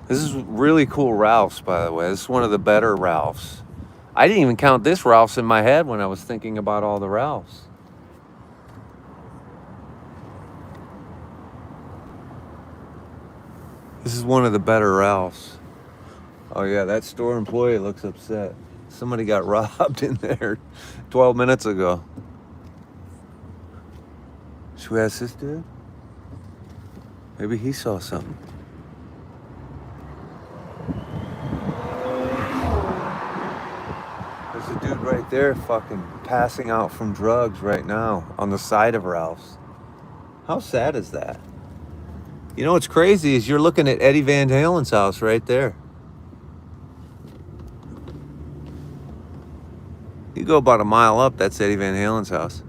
This is really cool Ralph's, by the way. This is one of the better Ralph's. I didn't even count this Ralph's in my head when I was thinking about all the Ralph's. This is one of the better Ralph's. Oh yeah, that store employee looks upset. Somebody got robbed in there 12 minutes ago. Should we ask this dude? Maybe he saw something. There's a dude right there fucking passing out from drugs right now on the side of Ralph's. How sad is that? You know what's crazy is you're looking at Eddie Van Halen's house right there. You go about a mile up, that's Eddie Van Halen's house.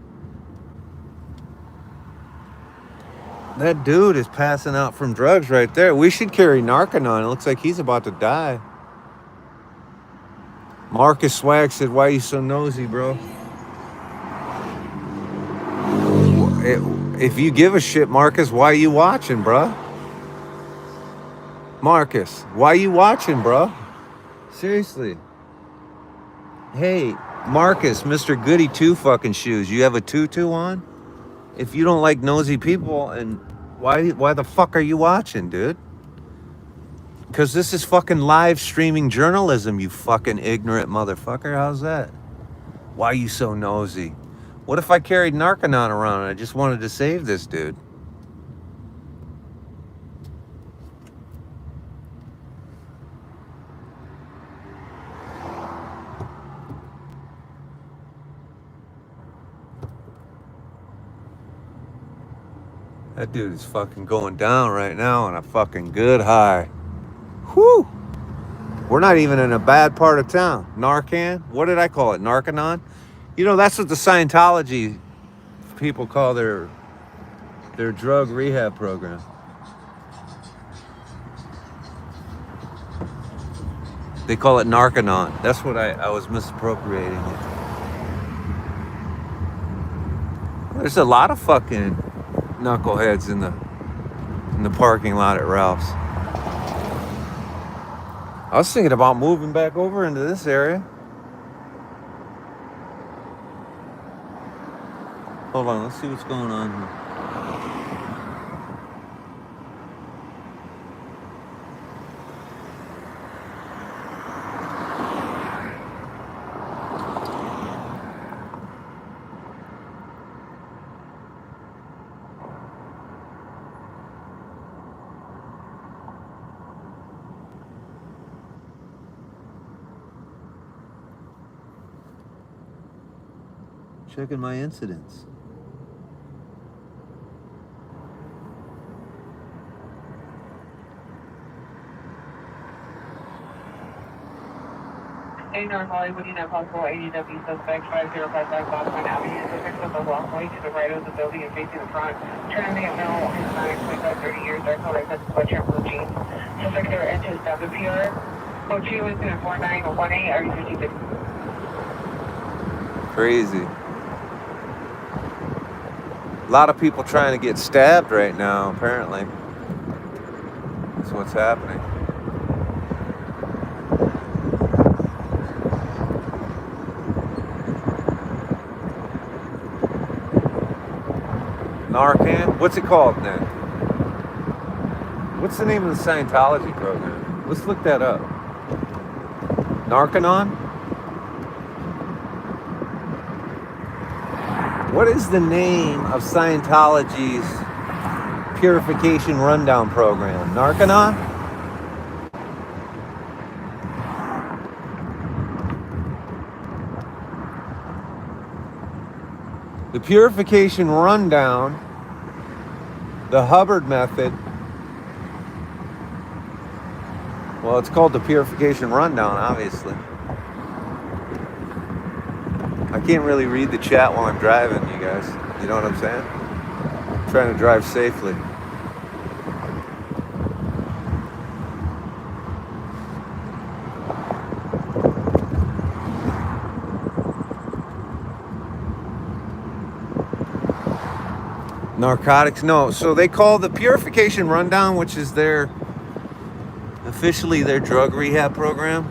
That dude is passing out from drugs right there. We should carry Narcanon. It looks like he's about to die. Marcus Swag said, "Why you so nosy, bro?" If you give a shit, Marcus, why you watching, bruh? Marcus, why you watching, bruh? Seriously. Hey, Marcus, Mr. Goody Two fucking shoes, you have a tutu on? If you don't like nosy people, and why the fuck are you watching, dude? Because this is fucking live streaming journalism, you fucking ignorant motherfucker. How's that? Why are you so nosy? What if I carried Narcanon around and I just wanted to save this dude? That dude is fucking going down right now on a fucking good high. Whew! We're not even in a bad part of town. Narcan? What did I call it? Narcanon? You know, that's what the Scientology people call their drug rehab program. They call it Narcanon. That's what I was misappropriating it. There's a lot of fucking knuckleheads in the parking lot at Ralph's. I was thinking about moving back over into this area. Hold on, let's see what's going on here. Checking my incidents. A North Hollywood, you know, possible ADW suspect 5055 Boston Avenue. Suspect on the walkway to the right of the building and facing the front. Turning the middle, Hispanic, 25, 30 years, dark color, red sweatshirt, blue jeans. Suspect there enters WPR. Code 2 is in 4918, area 56. Crazy. A lot of people trying to get stabbed right now, apparently. That's what's happening. Narcan? What's it called then? What's the name of the Scientology program? Let's look that up. Narcanon? What is the name of Scientology's purification rundown program? Narconon? The purification rundown, the Hubbard method. Well, it's called the purification rundown, obviously. I can't really read the chat while I'm driving, you guys. You know what I'm saying? I'm trying to drive safely. Narcotics, no. So they call the purification rundown, which is officially their drug rehab program.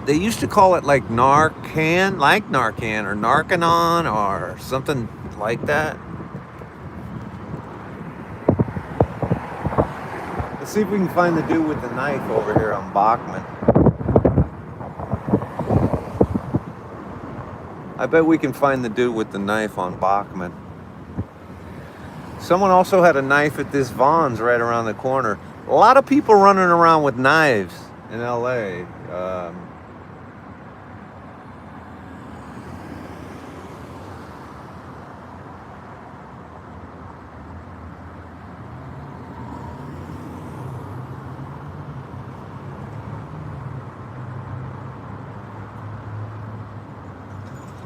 They used to call it like Narcan or Narcanon or something like that. Let's see if we can find the dude with the knife over here on Bachman. I bet we can find the dude with the knife on Bachman. Someone also had a knife at this Vaughn's right around the corner. A lot of people running around with knives in LA.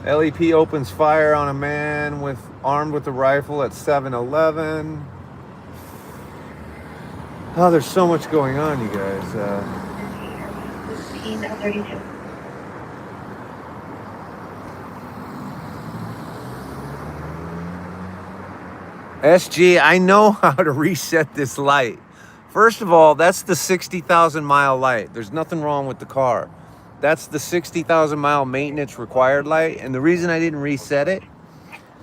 LEP opens fire on a man armed with a rifle at 7-Eleven. Oh, there's so much going on, you guys. SG, I know how to reset this light. First of all, that's the 60,000 mile light. There's nothing wrong with the car. That's the 60,000 mile maintenance required light. And the reason I didn't reset it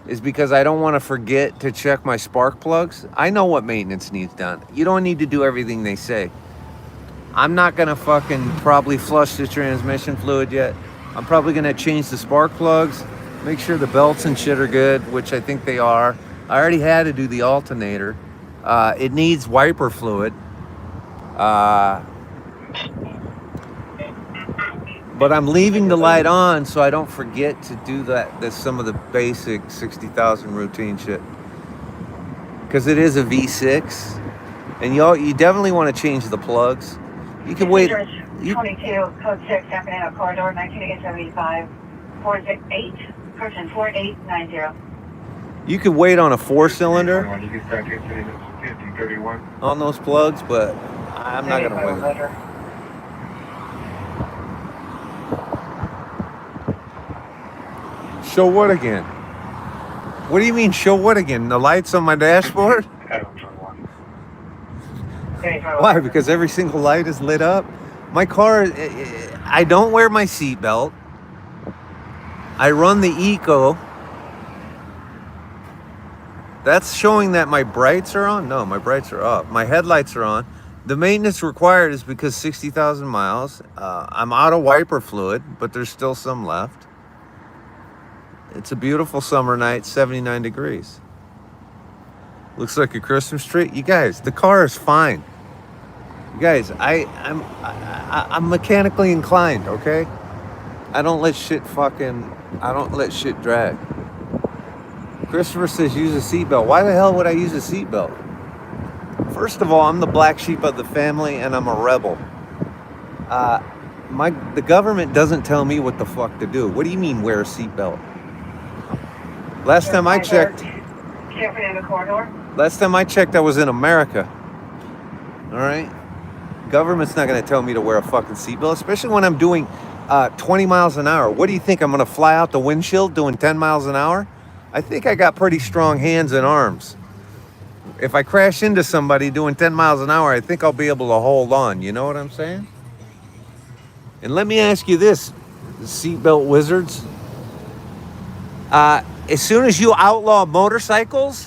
is because I don't want to forget to check my spark plugs. I know what maintenance needs done. You don't need to do everything they say. I'm not going to fucking probably flush the transmission fluid yet. I'm probably going to change the spark plugs, make sure the belts and shit are good, which I think they are. I already had to do the alternator. It needs wiper fluid. But I'm leaving the light on so I don't forget to do that's some of the basic 60,000 routine shit. Because it is a V6. And you definitely want to change the plugs. You can wait. 22, code 6, San Fernando Corridor, 1975, 468, person 4890. You could wait on a 4-cylinder on those plugs, but I'm not going to wait. Show what again? What do you mean, show what again? The lights on my dashboard? Why? Because every single light is lit up? My car, I don't wear my seatbelt. I run the Eco. That's showing that my brights are on? No, my brights are up. My headlights are on. The maintenance required is because 60,000 miles. I'm out of wiper fluid, but there's still some left. It's a beautiful summer night, 79 degrees. Looks like a Christmas tree. You guys, the car is fine. You guys, I'm mechanically inclined, okay? I don't let shit drag. Christopher says use a seatbelt. Why the hell would I use a seatbelt? First of all, I'm the black sheep of the family and I'm a rebel. The government doesn't tell me what the fuck to do. What do you mean wear a seatbelt? Last time I checked, I was in America. All right? Government's not going to tell me to wear a fucking seatbelt, especially when I'm doing 20 miles an hour. What do you think? I'm going to fly out the windshield doing 10 miles an hour? I think I got pretty strong hands and arms. If I crash into somebody doing 10 miles an hour, I think I'll be able to hold on. You know what I'm saying? And let me ask you this, seatbelt wizards. As soon as you outlaw motorcycles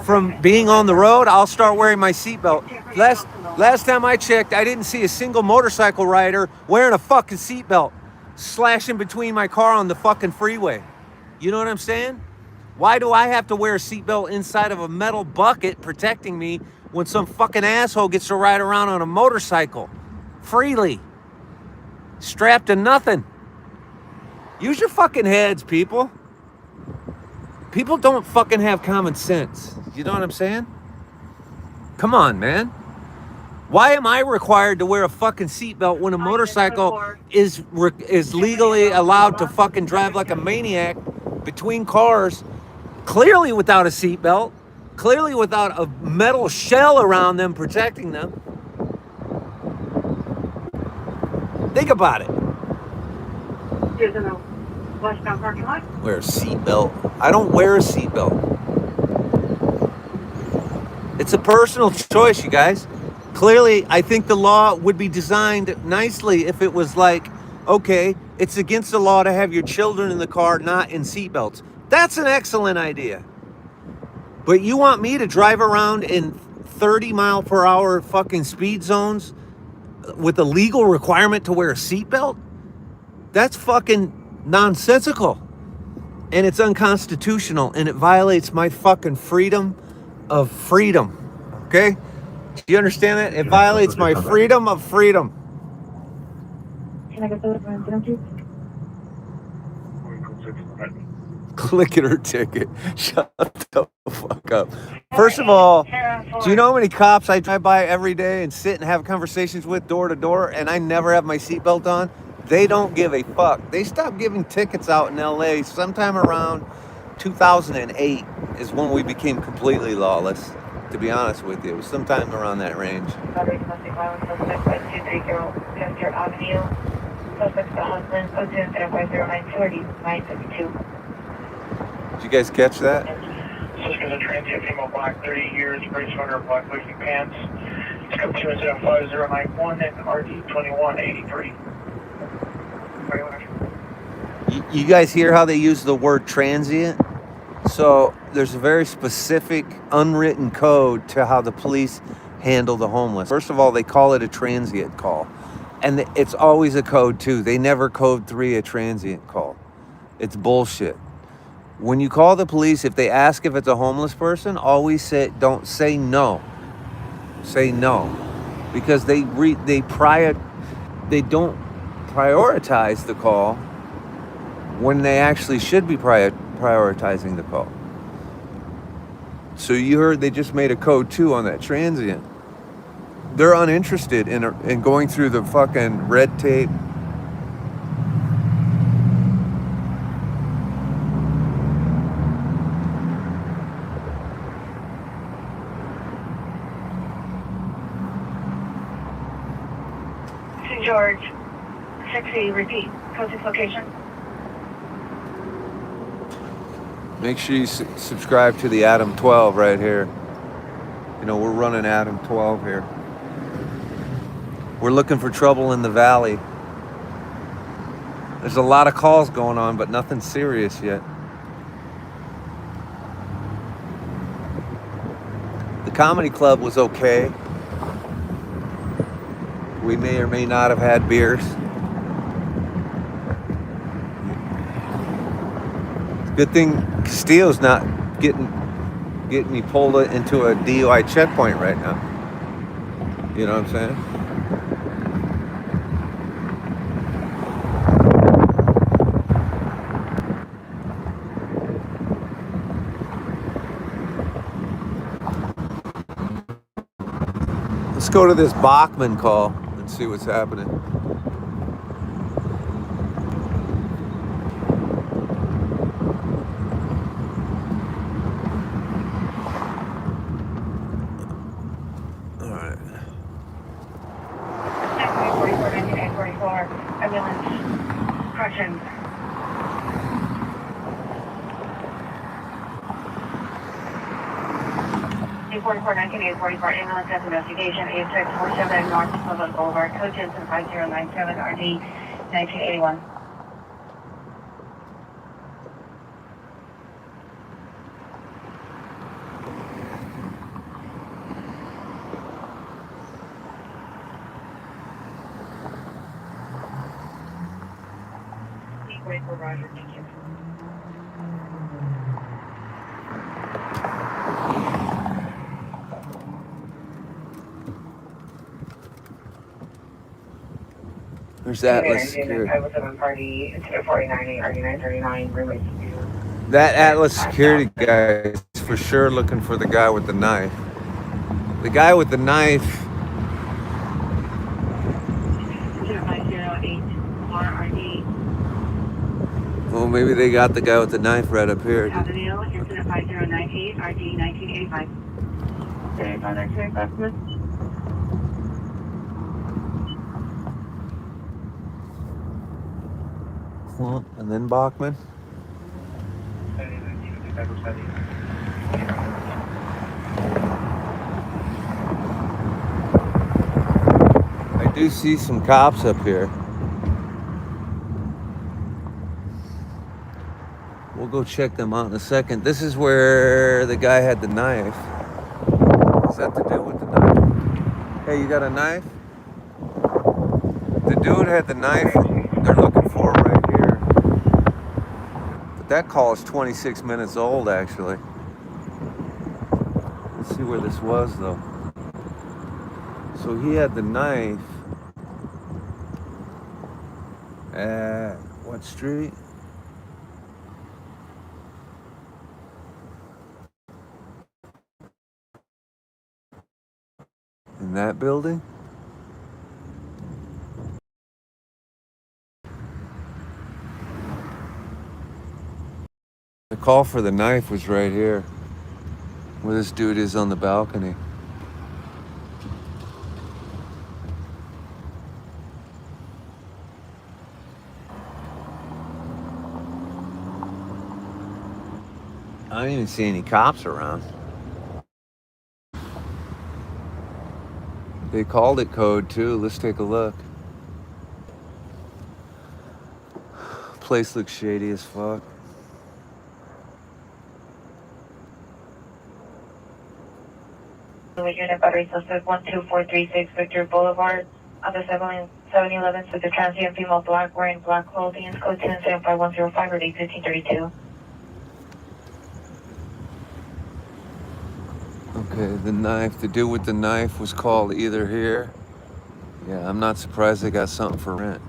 from being on the road, I'll start wearing my seatbelt. Last time I checked, I didn't see a single motorcycle rider wearing a fucking seatbelt, slashing between my car on the fucking freeway. You know what I'm saying? Why do I have to wear a seatbelt inside of a metal bucket protecting me when some fucking asshole gets to ride around on a motorcycle freely, strapped to nothing? Use your fucking heads, people. People don't fucking have common sense. You know what I'm saying? Come on, man. Why am I required to wear a fucking seatbelt when a motorcycle is legally allowed to fucking drive like a maniac between cars, clearly without a seatbelt, clearly without a metal shell around them protecting them? Think about it. Here's in the westbound parking lot. Wear a seatbelt. I don't wear a seatbelt. It's a personal choice, you guys. Clearly, I think the law would be designed nicely if it was like, okay, it's against the law to have your children in the car not in seatbelts. That's an excellent idea. But you want me to drive around in 30 mile per hour fucking speed zones with a legal requirement to wear a seatbelt? That's fucking nonsensical. And it's unconstitutional, and it violates my fucking freedom of freedom. Okay? Do you understand that? It violates my freedom of freedom. Can I get the please? Click it or ticket. Shut the fuck up. First of all, do you know how many cops I drive by every day and sit and have conversations with door to door, and I never have my seatbelt on? They don't give a fuck. They stopped giving tickets out in LA sometime around 2008 is when we became completely lawless, to be honest with you. It was sometime around that range. Domestic violence suspect by 230 Ventura Avenue. Suspect's the husband, 02-509-20962. Did you guys catch that? Suspect is a transient female, black, 30 years, gray sweater, black legging pants. It's come 25091 and RD 2183. You guys hear how they use the word transient? So there's a very specific unwritten code to how the police handle the homeless. First of all, they call it a transient call. And it's always a code 2. They never code 3 a transient call. It's bullshit. When you call the police, if they ask if it's a homeless person, always don't say no. Say no. Because they don't prioritize the call when they actually should be prioritizing the call. So you heard they just made a code 2 on that transient. They're uninterested in going through the fucking red tape. St. George, 60, repeat, code 6 location. Make sure you subscribe to the Adam 12 right here. You know, we're running Adam 12 here. We're looking for trouble in the valley. There's a lot of calls going on, but nothing serious yet. The comedy club was okay. We may or may not have had beers. Good thing Castillo's not getting me pulled into a DUI checkpoint right now. You know what I'm saying? Let's go to this Bachman call and see what's happening. Ambulance, correction. 4419-844 ambulance death investigation, 8647 North Homelessness Boulevard, code 5097 RD 1981. 44 Roger, thank you. There's Atlas Security. 507 party, incident 498, RD 939, roommates. That Atlas Security guy is for sure looking for the guy with the knife. The guy with the knife. 508 RRD. Well, maybe they got the guy with the knife right up here. Avenue, incident 5098, RD 1985. Okay, Father, can I pass And then Bachman. I do see some cops up here. We'll go check them out in a second. This is where the guy had the knife. Is that the dude with the knife? Hey, you got a knife? The dude had the knife they're looking for right here. But that call is 26 minutes old, actually. Let's see where this was, though. So he had the knife at what street? In that building? The call for the knife was right here, where this dude is on the balcony. I don't even see any cops around. They called it code too. Let's take a look. Place looks shady as fuck. Unit battery suspect 12436 Ventura Boulevard on the 711 with the transient female black wearing black clothing, code 10-75105 or 1532. Okay, the knife, the dude with the knife was called either here. Yeah, I'm not surprised they got something for rent.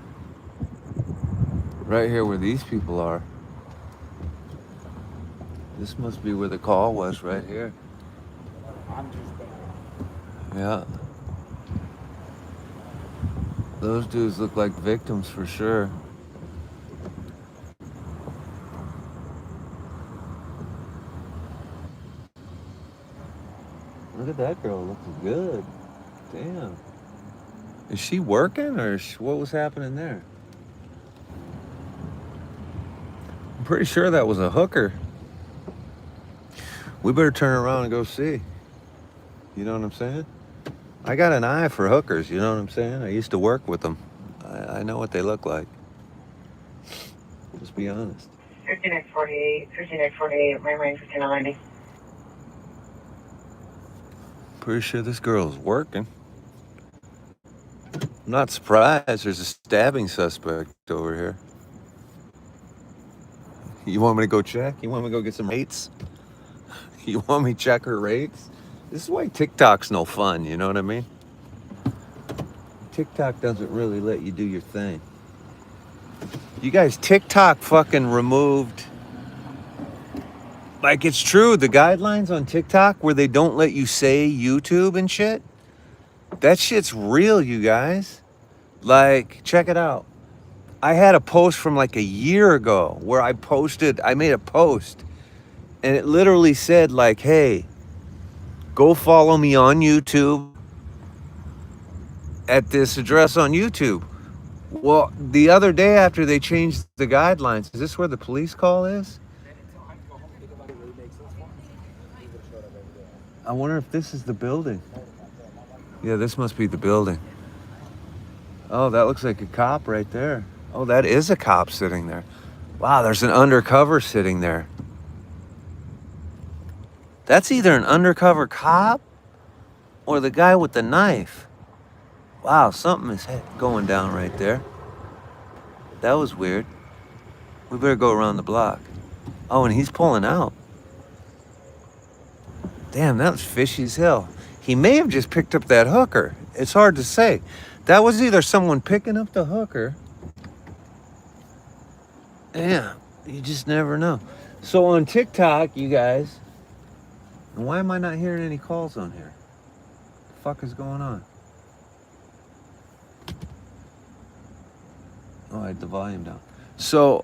Right here where these people are. This must be where the call was, right here. Yeah. Those dudes look like victims for sure. Look at that girl, looking good. Damn. Is she working or what was happening there? I'm pretty sure that was a hooker. We better turn around and go see. You know what I'm saying? I got an eye for hookers, you know what I'm saying? I used to work with them. I know what they look like. Just be honest. 15X48, my range 1590. Pretty sure this girl's working. I'm not surprised there's a stabbing suspect over here. You want me to go check? You want me to go get some rates? You want me to check her rates? This is why TikTok's no fun, you know what I mean? TikTok doesn't really let you do your thing. You guys, TikTok fucking removed... Like, it's true, the guidelines on TikTok where they don't let you say YouTube and shit, that shit's real, you guys. Like, check it out. I had a post from like a year ago where I made a post, and it literally said like, hey, go follow me on YouTube at this address on YouTube. Well, the other day after they changed the guidelines, is this where the police call is? I wonder if this is the building. Yeah, this must be the building. Oh, that looks like a cop right there. Oh, that is a cop sitting there. Wow, there's an undercover sitting there. That's either an undercover cop or the guy with the knife. Wow, something is going down right there. That was weird. We better go around the block. Oh, and he's pulling out. Damn, that was fishy as hell. He may have just picked up that hooker. It's hard to say. That was either someone picking up the hooker. Yeah, you just never know. So on TikTok, you guys, and why am I not hearing any calls on here? What the fuck is going on? Oh, I had the volume down. So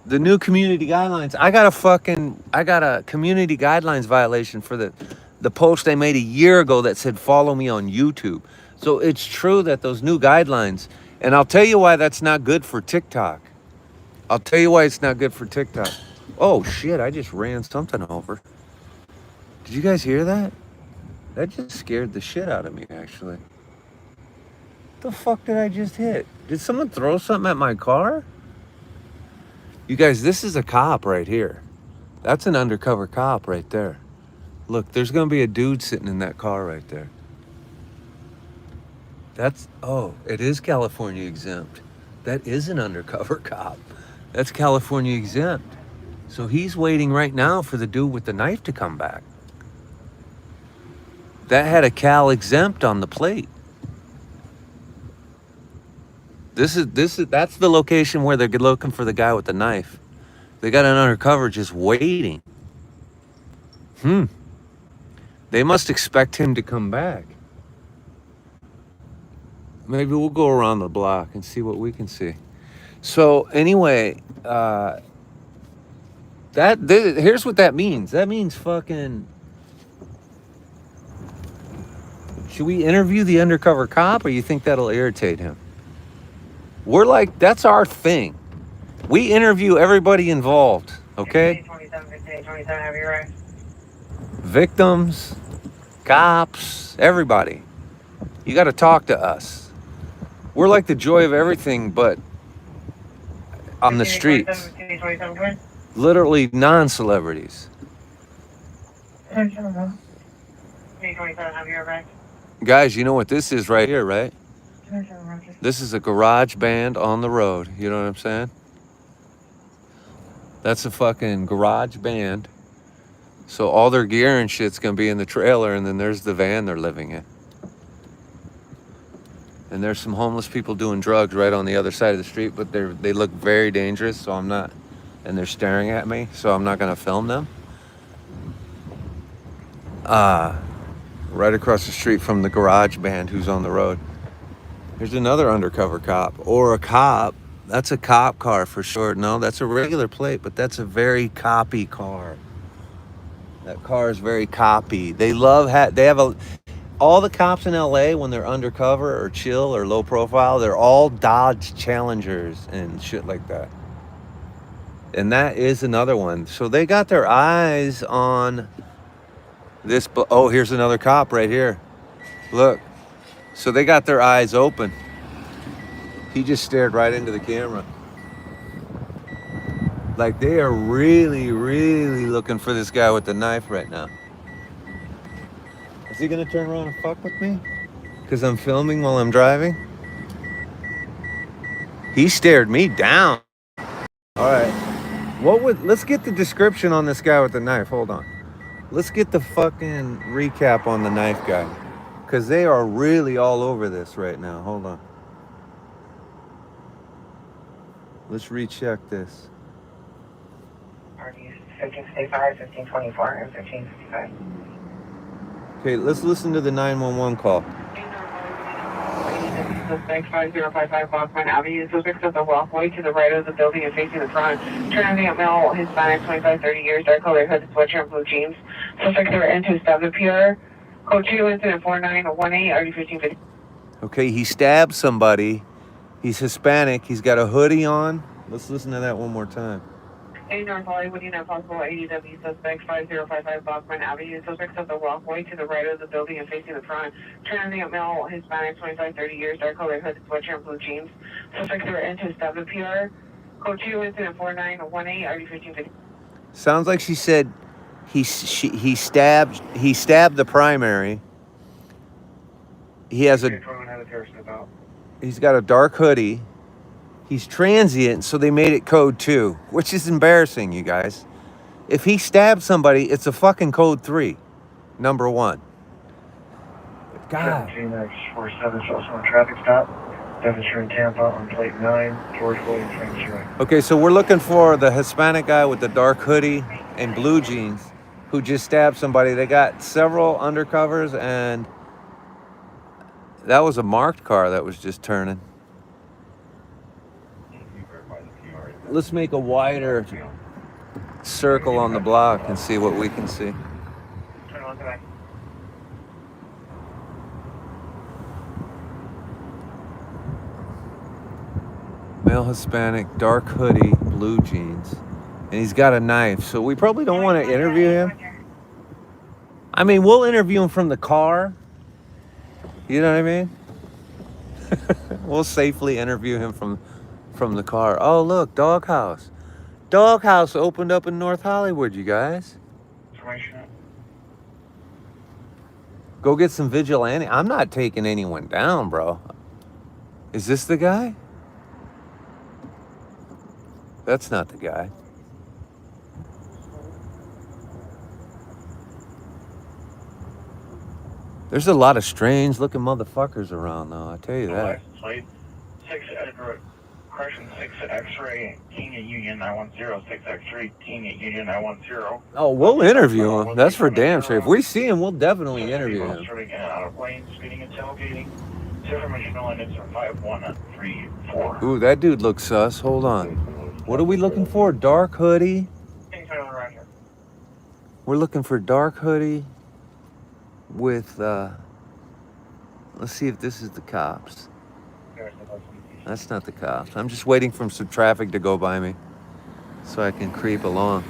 the new community guidelines, I got a community guidelines violation for the post I made a year ago that said follow me on YouTube. So it's true that those new guidelines, and I'll tell you why that's not good for TikTok. I'll tell you why it's not good for TikTok. Oh shit, I just ran something over. Did you guys hear that? That just scared the shit out of me, actually. The fuck did I just hit? Did someone throw something at my car? You guys, this is a cop right here. That's an undercover cop right there. Look, there's gonna be a dude sitting in that car right there. It is California exempt. That is an undercover cop. That's California exempt. So he's waiting right now for the dude with the knife to come back. That had a Cal exempt on the plate. That's the location where they're looking for the guy with the knife. They got an undercover just waiting. They must expect him to come back. Maybe we'll go around the block and see what we can see. So anyway, here's what that means. That means fucking. Should we interview the undercover cop, or you think that'll irritate him? We're like, that's our thing. We interview everybody involved, okay? 27, have you right? Victims, cops, everybody. You got to talk to us. We're like the joy of everything, but on the streets. Literally non-celebrities. 27, have you right? Guys, you know what this is right here, right? This is a garage band on the road. You know what I'm saying? That's a fucking garage band. So all their gear and shit's gonna be in the trailer, and then there's the van they're living in. And there's some homeless people doing drugs right on the other side of the street, but they look very dangerous, so I'm not, and they're staring at me, so I'm not gonna film them. Right across the street from the garage band who's on the road. Here's another undercover cop, or a cop. That's a cop car for sure. No, that's a regular plate, but that's a very coppy car. That car is very coppy. They have all the cops in LA, when they're undercover or chill or low profile, they're all Dodge Challengers and shit like that. And that is another one. So they got their eyes on this. Oh, here's another cop right here. Look. So they got their eyes open. He just stared right into the camera. Like they are really, really looking for this guy with the knife right now. Is he gonna turn around and fuck with me? Because I'm filming while I'm driving? He stared me down. All right. Let's get the description on this guy with the knife. Hold on. Let's get the fucking recap on the knife guy. Because they are really all over this right now. Hold on. Let's recheck this. RDs 1555, 1524, and 1555. Okay, let's listen to the 911 call. Suspect 5055 Boston Avenue. Suspect at the walkway to the right of the building and facing the front. Transient male, Hispanic, 25-30 years, dark colored hooded sweatshirt and blue jeans. Suspect threatened to stab the PR. Code 2, incident 4918, RD 1550. Okay, he stabbed somebody. He's Hispanic. He's got a hoodie on. Let's listen to that one more time. A North Hollywood, United Possible, ADW, suspect 5055 Boston Avenue. Suspect at the walkway to the right of the building and facing the front. Transient male, Hispanic, 25-30 years, dark colored hooded sweatshirt and blue jeans. Suspect threatened to stab the PR. Code 2, incident 4918, RD 1550. Sounds like she said he stabbed the primary. He's got a dark hoodie. He's transient, so they made it code 2, which is embarrassing, you guys. If he stabs somebody, it's a fucking code 3, number 1. God. 17X47, show someone traffic stop. Ventura in Tampa on plate 9, George Williams, Ventura. Okay, so we're looking for the Hispanic guy with the dark hoodie and blue jeans who just stabbed somebody. They got several undercovers, and that was a marked car that was just turning. Let's make a wider circle on the block and see what we can see. Male Hispanic, dark hoodie, blue jeans. And he's got a knife, so we probably don't want to interview him. I mean, we'll interview him from the car. You know what I mean? We'll safely interview him from the car. Oh, look, Doghouse. Doghouse opened up in North Hollywood, you guys. Go get some vigilante. I'm not taking anyone down, bro. Is this the guy? That's not the guy. There's a lot of strange looking motherfuckers around, though. I tell you that. Plate 6 Edward, correction 6 X-ray, King at Union 910, 6 X-ray, King at Union 910. Oh, we'll interview him. That's for damn sure. If we see him, we'll definitely interview him. Starting in and out of lane, speeding and tailgating. Information on it's 5134. Ooh, that dude looks sus. Hold on. What are we looking for? Dark hoodie? We're looking for dark hoodie with, let's see if this is the cops. That's not the cops. I'm just waiting for some traffic to go by me so I can creep along.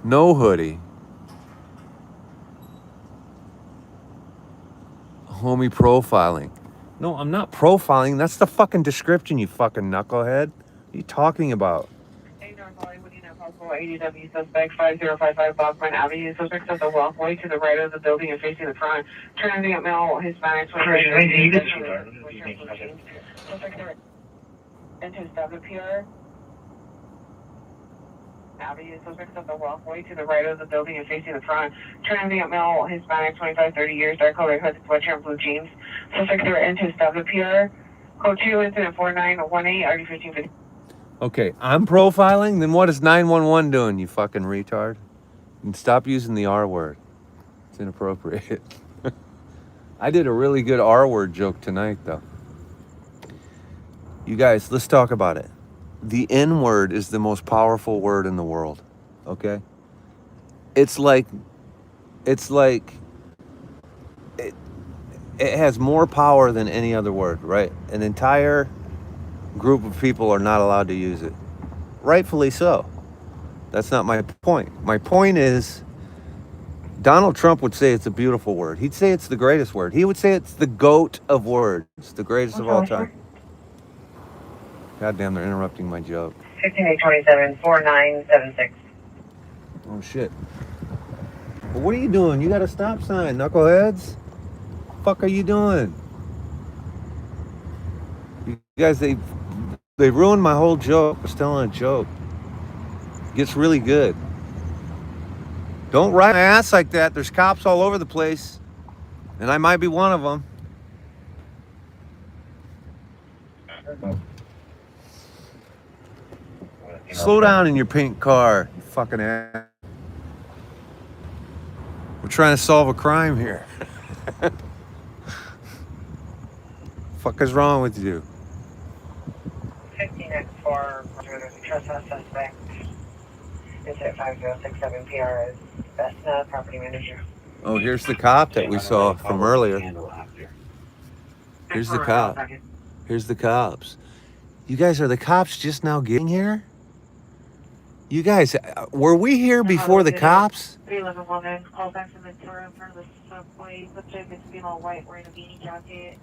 No hoodie. Homie profiling. No, I'm not profiling. That's the fucking description, you fucking knucklehead. What are you talking about? Hey, North Hollywood, possible ADW suspect 5055 Bachman Avenue. Suspects at the walkway to the right of the building and facing the front. Transient male, Hispanic, 23 into establish here. Avenue. Suspects at the walkway to the right of the building and facing the front. Transient male, Hispanic, 25, 30 years, dark colored hooded sweatshirt and blue jeans. Suspects are into establish here. Code 2, incident 4918, RD 1550. Okay, I'm profiling? Then what is 911 doing, you fucking retard? And stop using the R word. It's inappropriate. I did a really good R word joke tonight, though. You guys, let's talk about it. The N word is the most powerful word in the world, okay? It has more power than any other word, right? An entire group of people are not allowed to use it. Rightfully so. That's not my point. My point is, Donald Trump would say it's a beautiful word. He'd say it's the greatest word. He would say it's the GOAT of words, the greatest of all time. Goddamn, they're interrupting my joke. 15827 4976. Oh shit. Well, what are you doing? You got a stop sign, knuckleheads. Fuck are you doing? You guys, they ruined my whole joke. I was telling a joke. It gets really good. Don't ride my ass like that. There's cops all over the place. And I might be one of them. Slow down in your pink car, you fucking ass. We're trying to solve a crime here. Fuck is wrong with you? 15X4, there's a trespass suspect. It's at 5067 PR is Vesna, property manager. Oh, here's the cop that we saw from earlier. Here's the cop. Here's the cops. You guys, are the cops just now getting here? You guys, were we here before the cops? 311 woman, call back from Ventura in front of the subway. Subject is female white wearing a beanie jacket.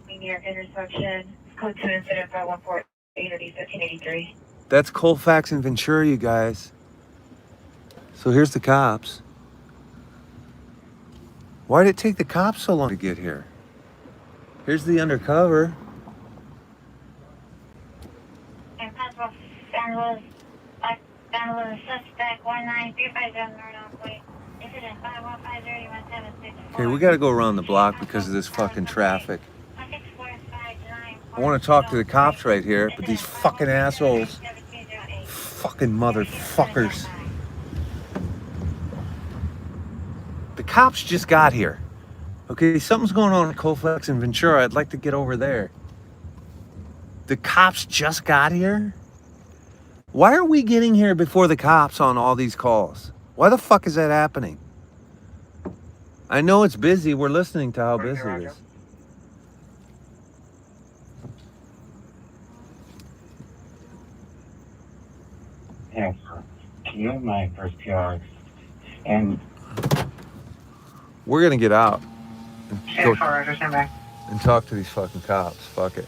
Near intersection. Code 2 incident 514 1583. That's Colfax and Ventura, you guys. So here's the cops. Why did it take the cops so long to get here? Here's the undercover. And Possible San Luis suspect 19350 North Way. Incident 5150, you must have a 64. Okay, we gotta go around the block because of this fucking traffic. I want to talk to the cops right here, but these fucking assholes, fucking motherfuckers. The cops just got here. Okay, something's going on at Colfax and Ventura. I'd like to get over there. The cops just got here? Why are we getting here before the cops on all these calls? Why the fuck is that happening? I know it's busy. We're listening to how busy it is. Yeah, can you have my first PR? And We're gonna get out and, Stand by. and talk to these fucking cops. Fuck it.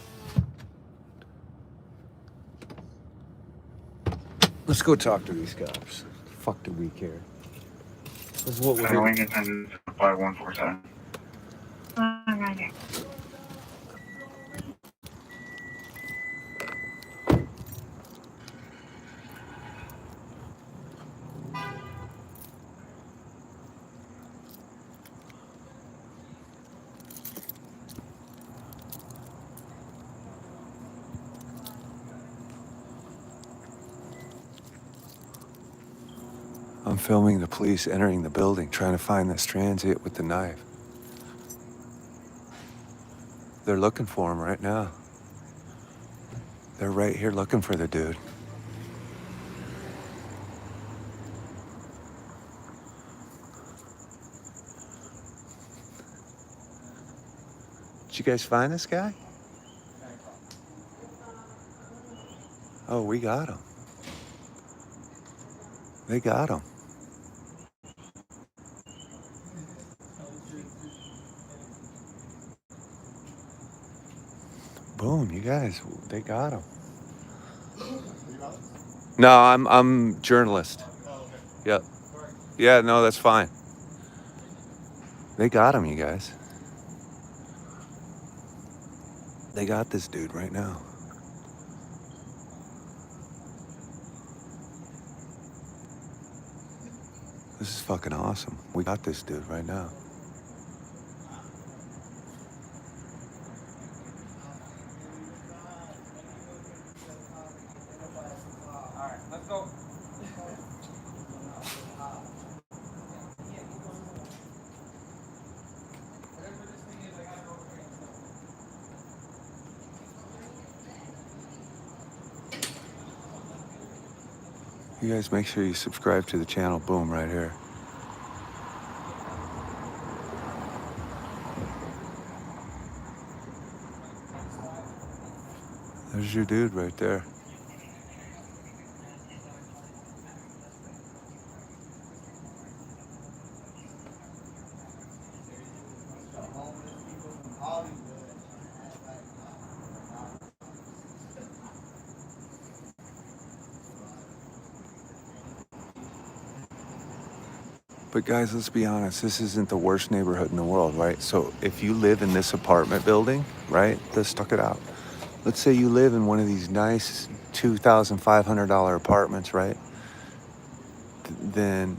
Let's go talk to these cops. Fuck do we care? This is what we're doing. Attended 5147. Roger. I'm filming the police entering the building, trying to find this transient with the knife. They're looking for him right now. They're right here looking for the dude. Did you guys find this guy? Oh, we got him. They got him. Boom, you guys, they got him. No, I'm journalist. Yep. Yeah, no, that's fine. They got him, you guys. They got this dude right now. This is fucking awesome. We got this dude right now. You guys make sure you subscribe to the channel. Boom, right here. There's your dude right there. But guys, let's be honest, this isn't the worst neighborhood in the world, right? So if you live in this apartment building, right, let's talk it out. Let's say you live in one of these nice $2,500 apartments, right? Then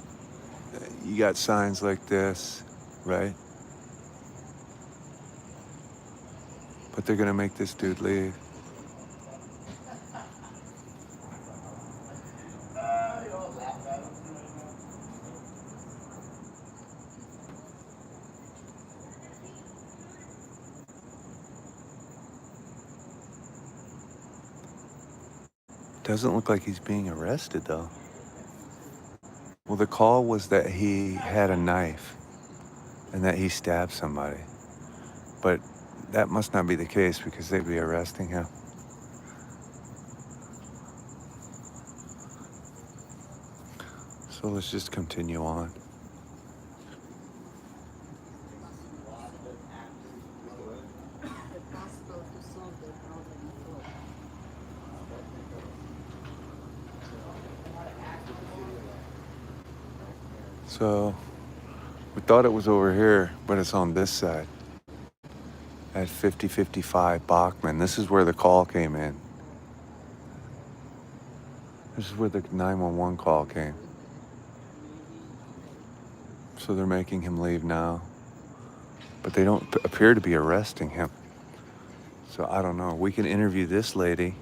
you got signs like this, right? But they're gonna make this dude leave. Doesn't look like he's being arrested though. Well, the call was that he had a knife and that he stabbed somebody. But that must not be the case because they'd be arresting him. So let's just continue on. So We thought it was over here, but it's on this side. At 5055 Bachman. This is where the call came in. This is where the 911 call came. So they're making him leave now. But they don't appear to be arresting him. So I don't know. We can interview this lady.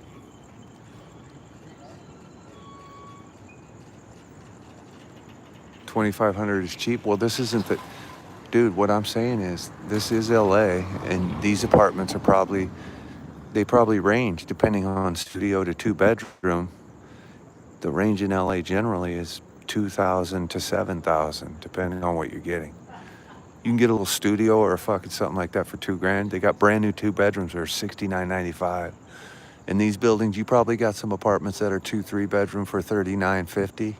$2,500 is cheap. Well, this isn't the... Dude, what I'm saying is, this is LA, and these apartments are they probably range, depending on studio to 2-bedroom. The range in LA generally is $2,000 to $7,000, depending on what you're getting. You can get a little studio or fucking something like that for $2,000. They got brand new 2-bedrooms that are $69.95. In these buildings, you probably got some apartments that are 2-3 bedroom for $39.50.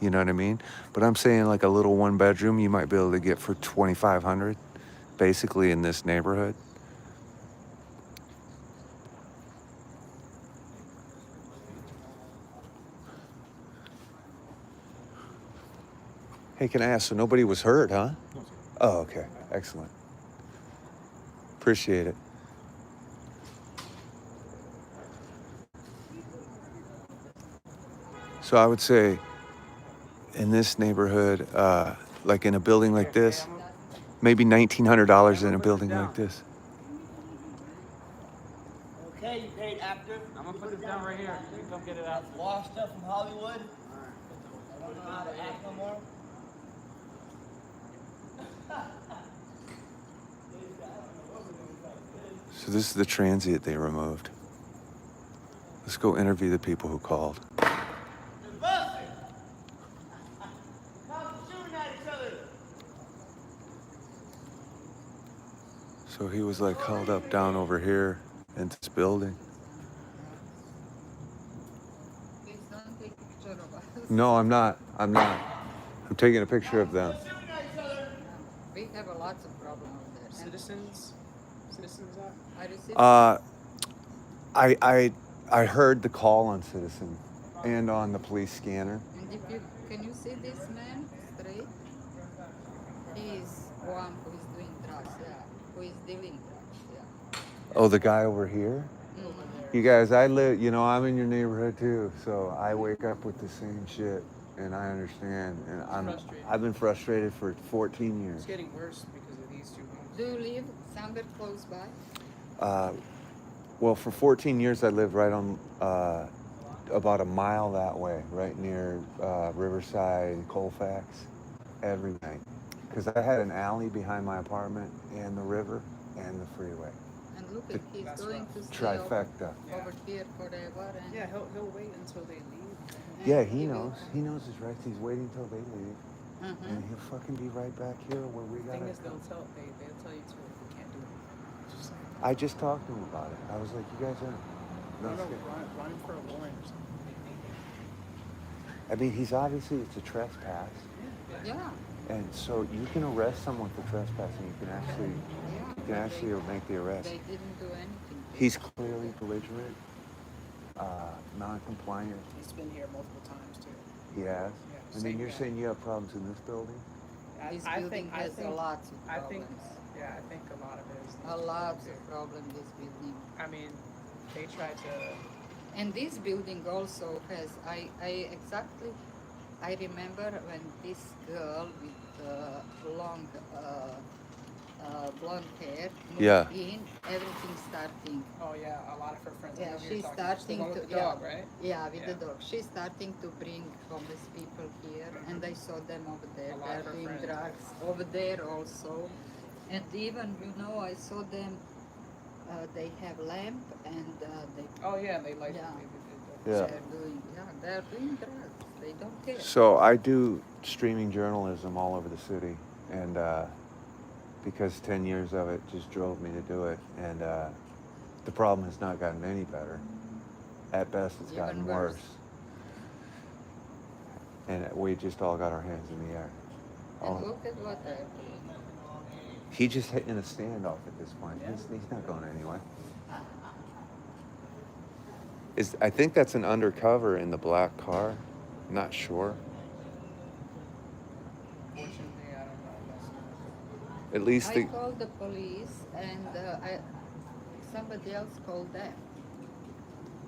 You know what I mean? But I'm saying like a little 1-bedroom you might be able to get for $2,500, basically in this neighborhood. Hey, can I ask, so nobody was hurt, huh? Oh, okay. Excellent. Appreciate it. So I would say in this neighborhood, like in a building like this, maybe $1,900 in a building like this. Okay, you paid after. I'm gonna put this down right here. You come get it out. Washed up from Hollywood. I don't know how to act no more. So this is the transient they removed. Let's go interview the people who called. So he was like held up down over here in this building. Please don't take a picture of us. No, I'm not. I'm taking a picture of them. We have a lots of problems there. Citizens up. I received. I heard the call on Citizen and on the police scanner. And if you can you see this man straight? He is one who is doing drugs, yeah. Who is dealing drugs, yeah. Oh, the guy over here? Mm-hmm. You guys, I'm in your neighborhood too, so I wake up with the same shit, and I understand, and I've been frustrated for 14 years. It's getting worse because of these two homes. Do you live somewhere close by? Well, for 14 years, I lived right on about a mile that way, right near Riverside and Colfax, every night. Because I had an alley behind my apartment and the river and the freeway. And look, if he's going to stay Trifecta. over here forever. And Yeah, he'll wait until they leave. Yeah, he knows. He knows his rights. He's waiting till they leave. Mhm. And he'll fucking be right back here where we The got thing it. is, they'll tell you to if you can't do it. Just like, I just talked to him about it. I was like, you guys are... no, it's good. run him for a warrant or something. I mean, it's a trespass. Yeah, And so you can arrest someone for trespassing. You can yeah. actually make the arrest. They didn't do anything. He's clearly belligerent, non-compliant. He's been here multiple times too. He has. Yeah, And then same you're guy. saying you have problems in this building? This building has a lot of I problems. think a lot of it is. A lot of problems, this building. I mean, they try to. And this building also has, I remember when this girl with long blonde hair moved Yeah. in, everything starting. Oh yeah, a lot of her friends. I Yeah, know who she's you're talking about. starting The one to, with the dog, right? Yeah, with Yeah. the dog. She's starting to bring homeless people here, and I saw them over there. A lot They're of her doing friends. drugs over there also. And even, I saw them, they have lamp and they Oh yeah, they like. Yeah. Yeah. they're doing drugs. They don't care. So I do streaming journalism all over the city, and because 10 years of it just drove me to do it, and the problem has not gotten any better. At best, it's Even gotten worse. worse. And we just all got our hands in the air. And Oh, look at what they're doing. he just hit in a standoff at this point. He's not going anywhere. I think that's an undercover in the black car. Not sure. Fortunately, I don't know. At least I called the police and somebody else called them.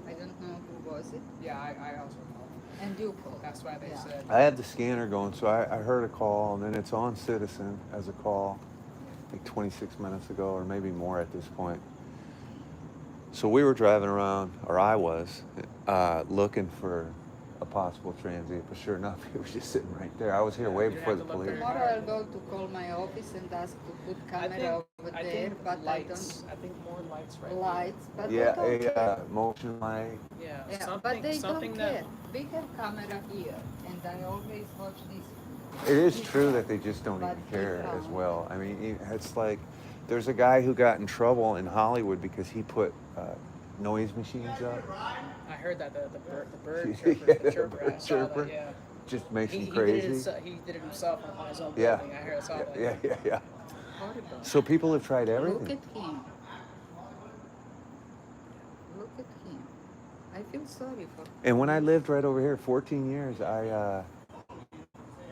I don't know who was it. Yeah, I also called. And you called. That's why they said. I had the scanner going, so I heard a call, and then it's on Citizen as a call, like 26 minutes ago, or maybe more at this point. So we were driving around, or I was, looking for a possible transient, but sure enough, it was just sitting right there. I was here way before the police. Tomorrow I'll go to call my office and ask to put camera over there, but lights. I think more lights, right? Lights, but Yeah, they don't care. motion light. Yeah, Yeah, something, but they something don't care. that. We have camera here, and I always watch this. It is true that they just don't But even they care as don't. well. I mean, it's like there's a guy who got in trouble in Hollywood because he put noise machines up. I heard that the bird Yeah, chirper, the the chirper, bird I saw chirper. that, yeah. Just makes him He crazy. did it himself on his own Yeah. building. I saw that. Yeah. Horrible. So people have tried Look everything. at him. Look at him. I feel sorry for him. And when I lived right over here, 14 years, I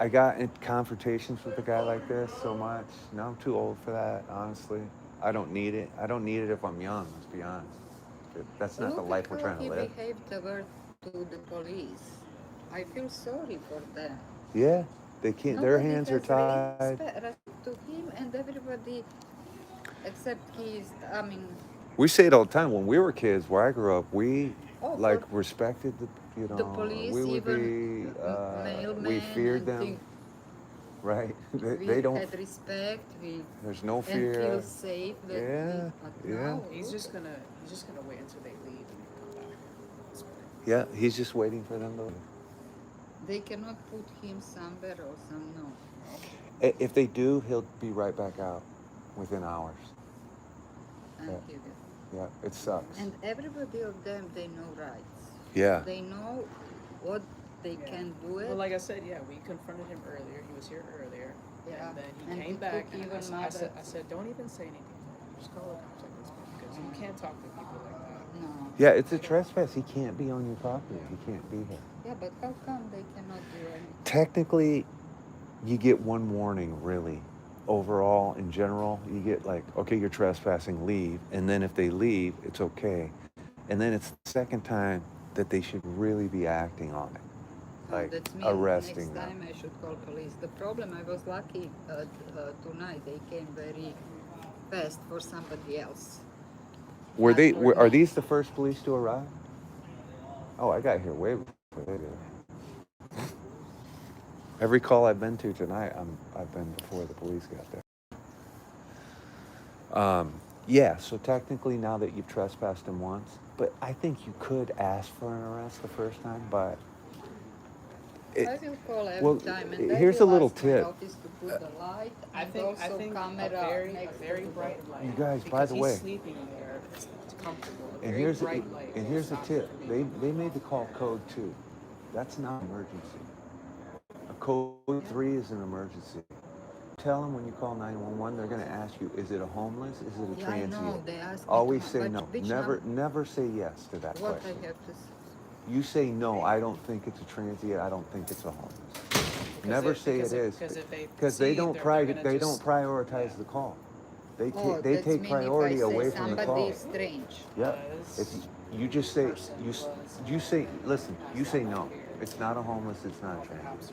got in confrontations with a guy like this so much. Now I'm too old for that, honestly. I don't need it. I don't need it if I'm young, let's be honest. That's not the Look life at we're how trying to he live. behaved toward to the police. I feel sorry for them. Yeah, they can't. Their Nobody hands are has tied. respect to him, and everybody, except he's. I mean, We say it all the time. When we were kids, where I grew up, we but respected the the police, we would even be mailmen, we feared and them, things. right? We they don't. had respect. We There's no and fear. feel safe. That Yeah, but yeah. now, He's just gonna wait until they leave and then come back. That's what Yeah, he's just waiting for them to. they cannot put him somewhere or some no. If they do, he'll be right back out within hours. And Yeah. he will. Yeah, it sucks. And everybody of them, they know rights. Yeah. They know what they can do it. Well, like I said, yeah, we confronted him earlier. He was here earlier, Yeah. and then he And came he back, took and even I said, mother- don't even say anything. Just call the cops at this point because you can't talk to people like that. No. Yeah, it's a trespass. He can't be on your property. He can't be here. Yeah, but how come they cannot do anything? Technically, you get one warning, really. Overall, in general, you get like, okay, you're trespassing, leave. And then if they leave, it's okay. And then it's the second time that they should really be acting on it. Like That's me. arresting Next them. time I should call police. The problem, I was lucky tonight. They came very fast for somebody else. Were they? Not for Are me. these the first police to arrive? Oh, I got here way before they did. Every call I've been to tonight, I've been before the police got there. Yeah. So technically, now that you've trespassed him once, but I think you could ask for an arrest the first time, but. I will call every well, time. And here's I a will little ask my tip. office to put the light I and think also camera a next very to the bright light. You guys, by because the he's way, sleeping there. It's comfortable. A and very here's bright light. and here's the stops tip. it from being They made the call code 2. That's not an emergency. A code 3 is an emergency. Tell them when you call 911, they're going to ask you, is it a homeless? Is it a Yeah, I know. transient? They ask me Always to- say but no. which Never say yes to that What question. I have to say. You say no. I don't think it's a transient. I don't think it's a homeless. Never say it is, because they don't prioritize the call. They Oh, they that's take mean priority if I say away from the somebody call. is strange. Yeah. If you just say you say listen, you say no. It's not a homeless. It's not a transient.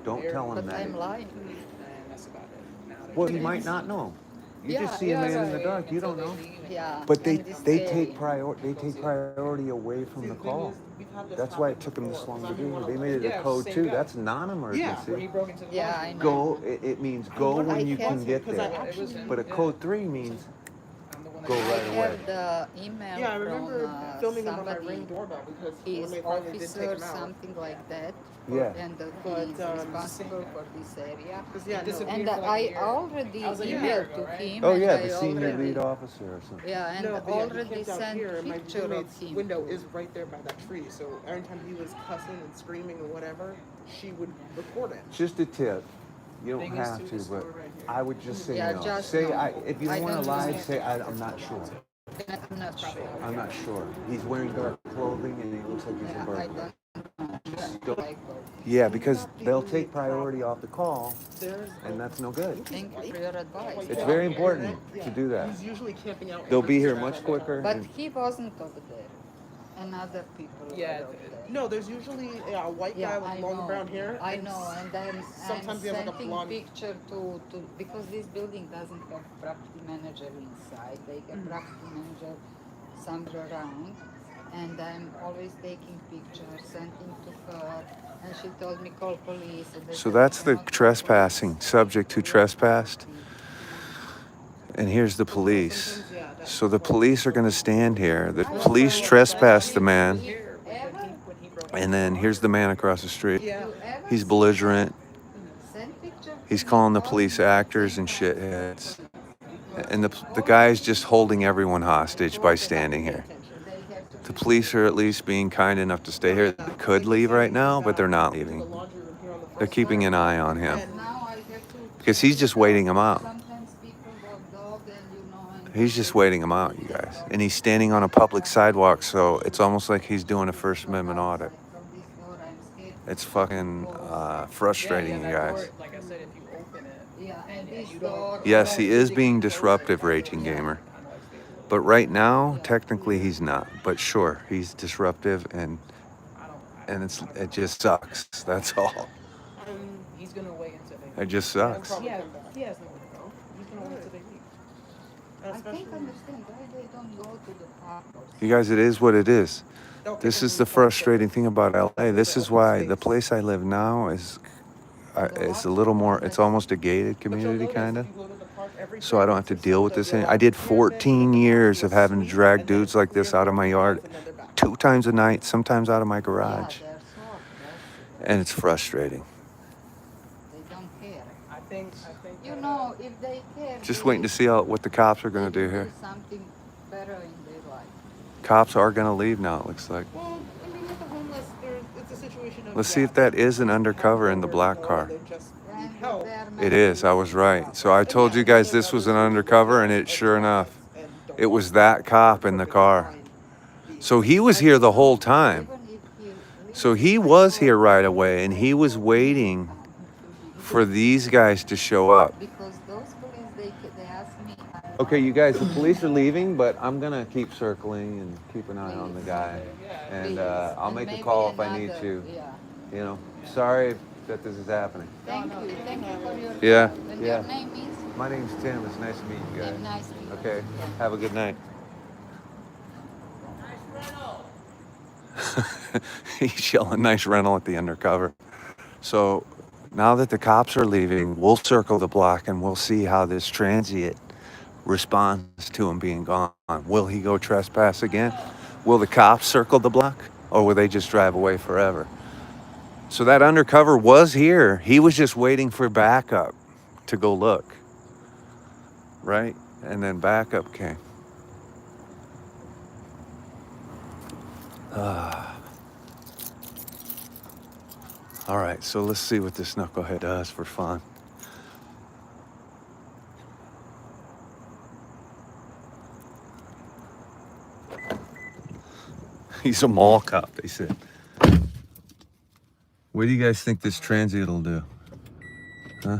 Don't tell them But that. I'm lying. And that's about it. Well, you might not know. You just see a man in the dark. You don't know. Yeah. But they and it's take scary. priority away from the call. That's why it took them this long to do it. They made it a code 2. That's non-emergency. Yeah, I know. Go. It means go I when you can have- get there. But a code 3 means go I right away. have the email Yeah, I remember from filming him on my somebody. Ring doorbell because He when is they finally did take officer, him out. something like that. Yeah. And he But, is responsible for this area. Yeah, And no. I already I was like, emailed yeah, to right? him. Oh and yeah, I the senior already, lead officer or something. Yeah, and No, but yeah, he already camped out sent here, and my picture of roommate's him. window is right there by that tree. So every time he was cussing and screaming or whatever, she would record it. Just a tip. You don't Thing is, have too, to, the but store right here. I would just say Yeah, no. just Say no. if you I don't want don't to lie, know. say I'm not sure. I'm not sure. I'm not sure. He's wearing dark clothing and he looks like he's a Yeah, I burglar. don't Yeah, because they'll take priority off the call, There's and that's no good. Thank you for your advice. It's very important to do that. He's usually camping out. They'll be here much quicker. But and- he wasn't over there, and other people Yeah. were over there. No, there's usually a white guy Yeah, with I long know. brown hair. I know, and then sometimes I'm we have like a sending blonde. picture to because this building doesn't have property manager inside. They have property manager somewhere around, and I'm always taking pictures, sending to her, and she told me call police. And they So said, that's "You the cannot call trespassing, police." subject to trespassed. And here's the police. So the police are going to stand here. The police trespassed the man. And then here's the man across the street. He's belligerent. Send picture He's calling the police actors and shitheads. And the guy's just holding everyone hostage by standing here. The police are at least being kind enough to stay here. They could leave right now, but they're not leaving. They're keeping an eye on him. Now I have to. Because he's just waiting him out. Sometimes people walk dog and you know. And He's just waiting him out, you guys. And he's standing on a public sidewalk, so it's almost like he's doing a First Amendment audit. From this door, I'm scared. It's fucking frustrating, you guys. Like I said, if you open it, Yeah, and this door. Yes, he is being disruptive, Raging Gamer. But right now, technically he's not. But sure, he's disruptive and it just sucks. That's all. he's gonna wait until they. It just sucks. Yeah, he has nowhere to go. He's gonna wait until they leave. I can't understand why they don't go to the park. You guys, it is what it is. This is the frustrating thing about LA. This is why the place I live now is a little more, it's almost a gated community kind of. So I don't have to deal with this. I did 14 years of having to drag dudes like this out of my yard 2 times a night, sometimes out of my garage. And it's frustrating. They don't care. I think. You know, if they care. Just waiting to see what the cops are going to do here. Something better in their life. Cops are going to leave now, it looks like. Well, I mean, with the homeless, it's a situation of. Let's see if that is an undercover in the black car. They just need And help. they're It is, I was right. So I told you guys this was an undercover, and it sure enough, it was that cop in the car. So he was here the whole time. even if you So he was here right away, and he was waiting for these guys to show up. because those police they ask me. Okay, you guys, the police are leaving, but I'm gonna keep circling and keep an eye on the guy. And I'll make a call if I need to. Yeah. You know, sorry that this is happening. Thank you for your. Yeah, And yeah. your name is. My name's Tim. It's nice to meet you guys. Nice to meet you. Okay, have a good night. He's yelling nice rental at the undercover. So now that the cops are leaving, we'll circle the block and we'll see how this transient responds to him being gone. Will he go trespass again? Will the cops circle the block, or will they just drive away forever? So that undercover was here. He was just waiting for backup to go look, right? And then backup came. All right, so let's see what this knucklehead does for fun. He's a mall cop, they said. What do you guys think this transient will do? Huh?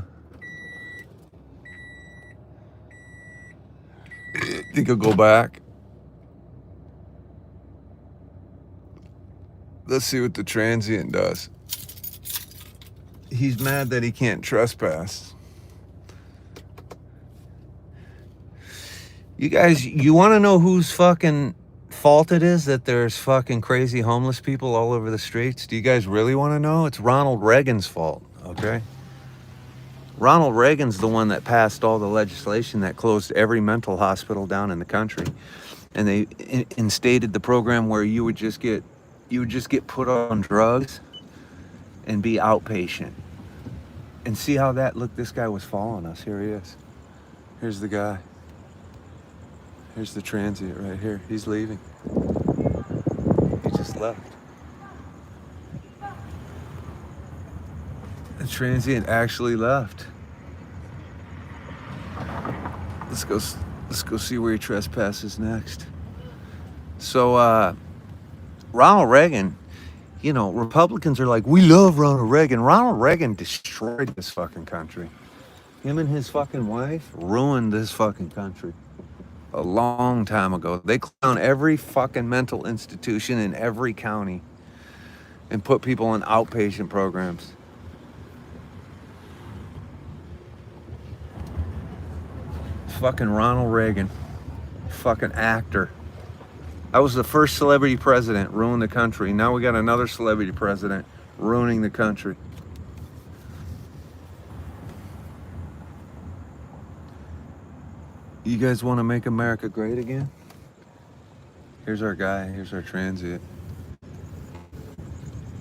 Think he'll go back? Let's see what the transient does. He's mad that he can't trespass. You guys, you want to know whose fucking fault it is that there's fucking crazy homeless people all over the streets? Do you guys really want to know? It's Ronald Reagan's fault, okay? Ronald Reagan's the one that passed all the legislation that closed every mental hospital down in the country. And they instated the program where you would just get put on drugs and be outpatient. And see how that, look, this guy was following us. Here he is. Here's the guy. Here's the transient right here. He's leaving. He just left. The transient actually left. Let's go see where he trespasses next. So Ronald Reagan, You know, Republicans are like, we love Ronald Reagan. Ronald Reagan destroyed this fucking country. Him and his fucking wife ruined this fucking country a long time ago. They closed down every fucking mental institution in every county and put people in outpatient programs. Fucking Ronald Reagan. Fucking actor. I was the first celebrity president, ruined the country. Now we got another celebrity president ruining the country. You guys want to make America great again? Here's our guy. Here's our transient.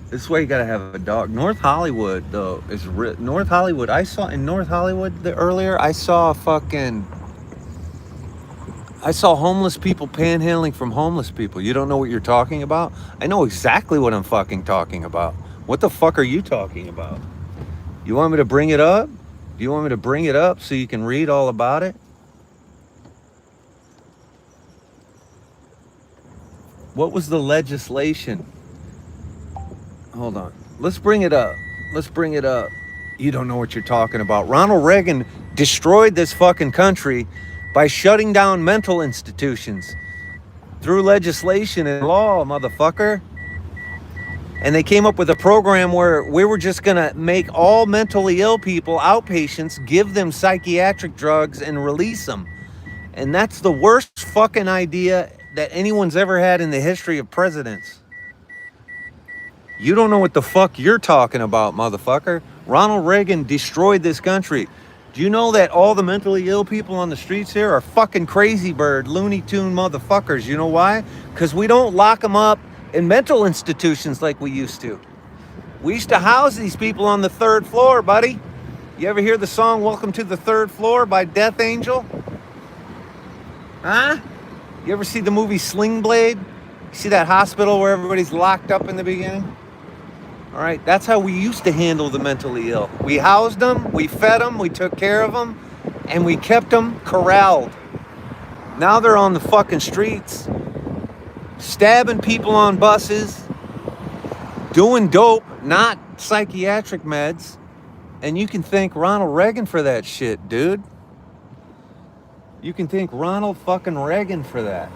This is why you gotta have a dog. North Hollywood, though, is North Hollywood. I saw in North Hollywood earlier. I saw homeless people panhandling from homeless people. You don't know what you're talking about? I know exactly what I'm fucking talking about. What the fuck are you talking about? You want me to bring it up? Do you want me to bring it up so you can read all about it? What was the legislation? Hold on. Let's bring it up. Let's bring it up. You don't know what you're talking about. Ronald Reagan destroyed this fucking country by shutting down mental institutions through legislation and law, motherfucker. And they came up with a program where we were just gonna make all mentally ill people outpatients, give them psychiatric drugs, and release them. And that's the worst fucking idea that anyone's ever had in the history of presidents. You don't know what the fuck you're talking about, motherfucker. Ronald Reagan destroyed this country. Do you know that all the mentally ill people on the streets here are fucking crazy bird, Looney Tune motherfuckers? You know why? Because we don't lock them up in mental institutions like we used to. We used to house these people on the 3rd floor, buddy. You ever hear the song Welcome to the 3rd Floor by Death Angel? Huh? You ever see the movie Sling Blade? You see that hospital where everybody's locked up in the beginning? All right, that's how we used to handle the mentally ill. We housed them, we fed them, we took care of them, and we kept them corralled. Now they're on the fucking streets, stabbing people on buses, doing dope, not psychiatric meds, and you can thank Ronald Reagan for that shit, dude. You can thank Ronald fucking Reagan for that.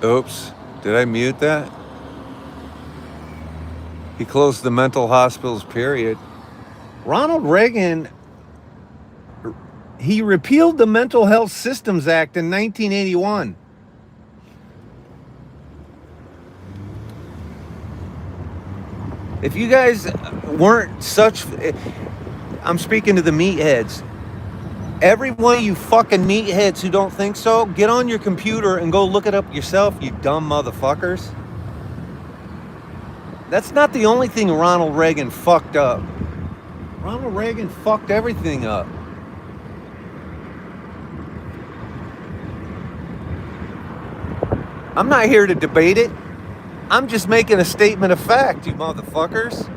Oops, did I mute that? He closed the mental hospitals, period. Ronald Reagan, he repealed the Mental Health Systems Act in 1981. If you guys weren't such, I'm speaking to the meatheads. Every one of you fucking meatheads who don't think so, get on your computer and go look it up yourself, you dumb motherfuckers. That's not the only thing Ronald Reagan fucked up. Ronald Reagan fucked everything up. I'm not here to debate it. I'm just making a statement of fact, you motherfuckers.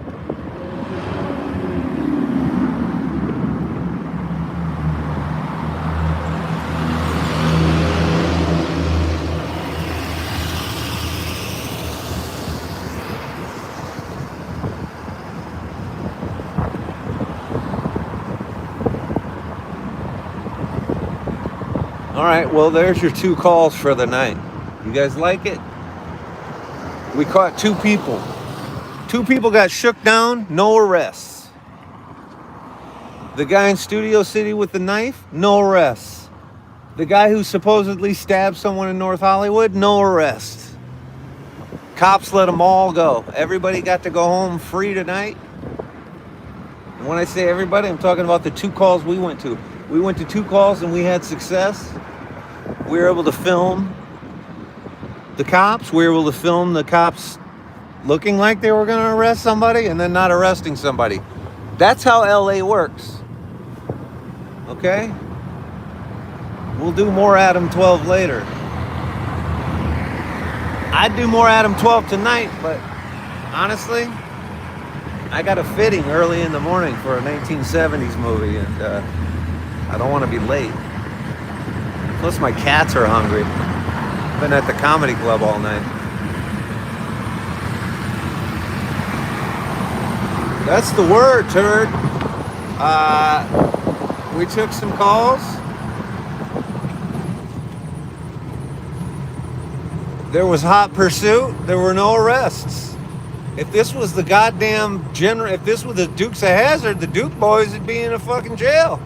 All right, well, there's your 2 calls for the night. You guys like it? We caught 2 people. 2 people got shook down, no arrests. The guy in Studio City with the knife, no arrests. The guy who supposedly stabbed someone in North Hollywood, no arrests. Cops let them all go. Everybody got to go home free tonight. when I say everybody, I'm talking about the 2 calls we went to. We went to 2 calls and we had success. We were able to film the cops. We were able to film the cops looking like they were going to arrest somebody and then not arresting somebody. That's how LA works. Okay? We'll do more Adam 12 later. I'd do more Adam 12 tonight, but honestly, I got a fitting early in the morning for a 1970s movie, and I don't want to be late. Plus my cats are hungry. Been at the comedy club all night. That's the word, turd. We took some calls. There was hot pursuit. There were no arrests. If this was the goddamn if this was the Dukes of Hazzard, the Duke boys would be in a fucking jail.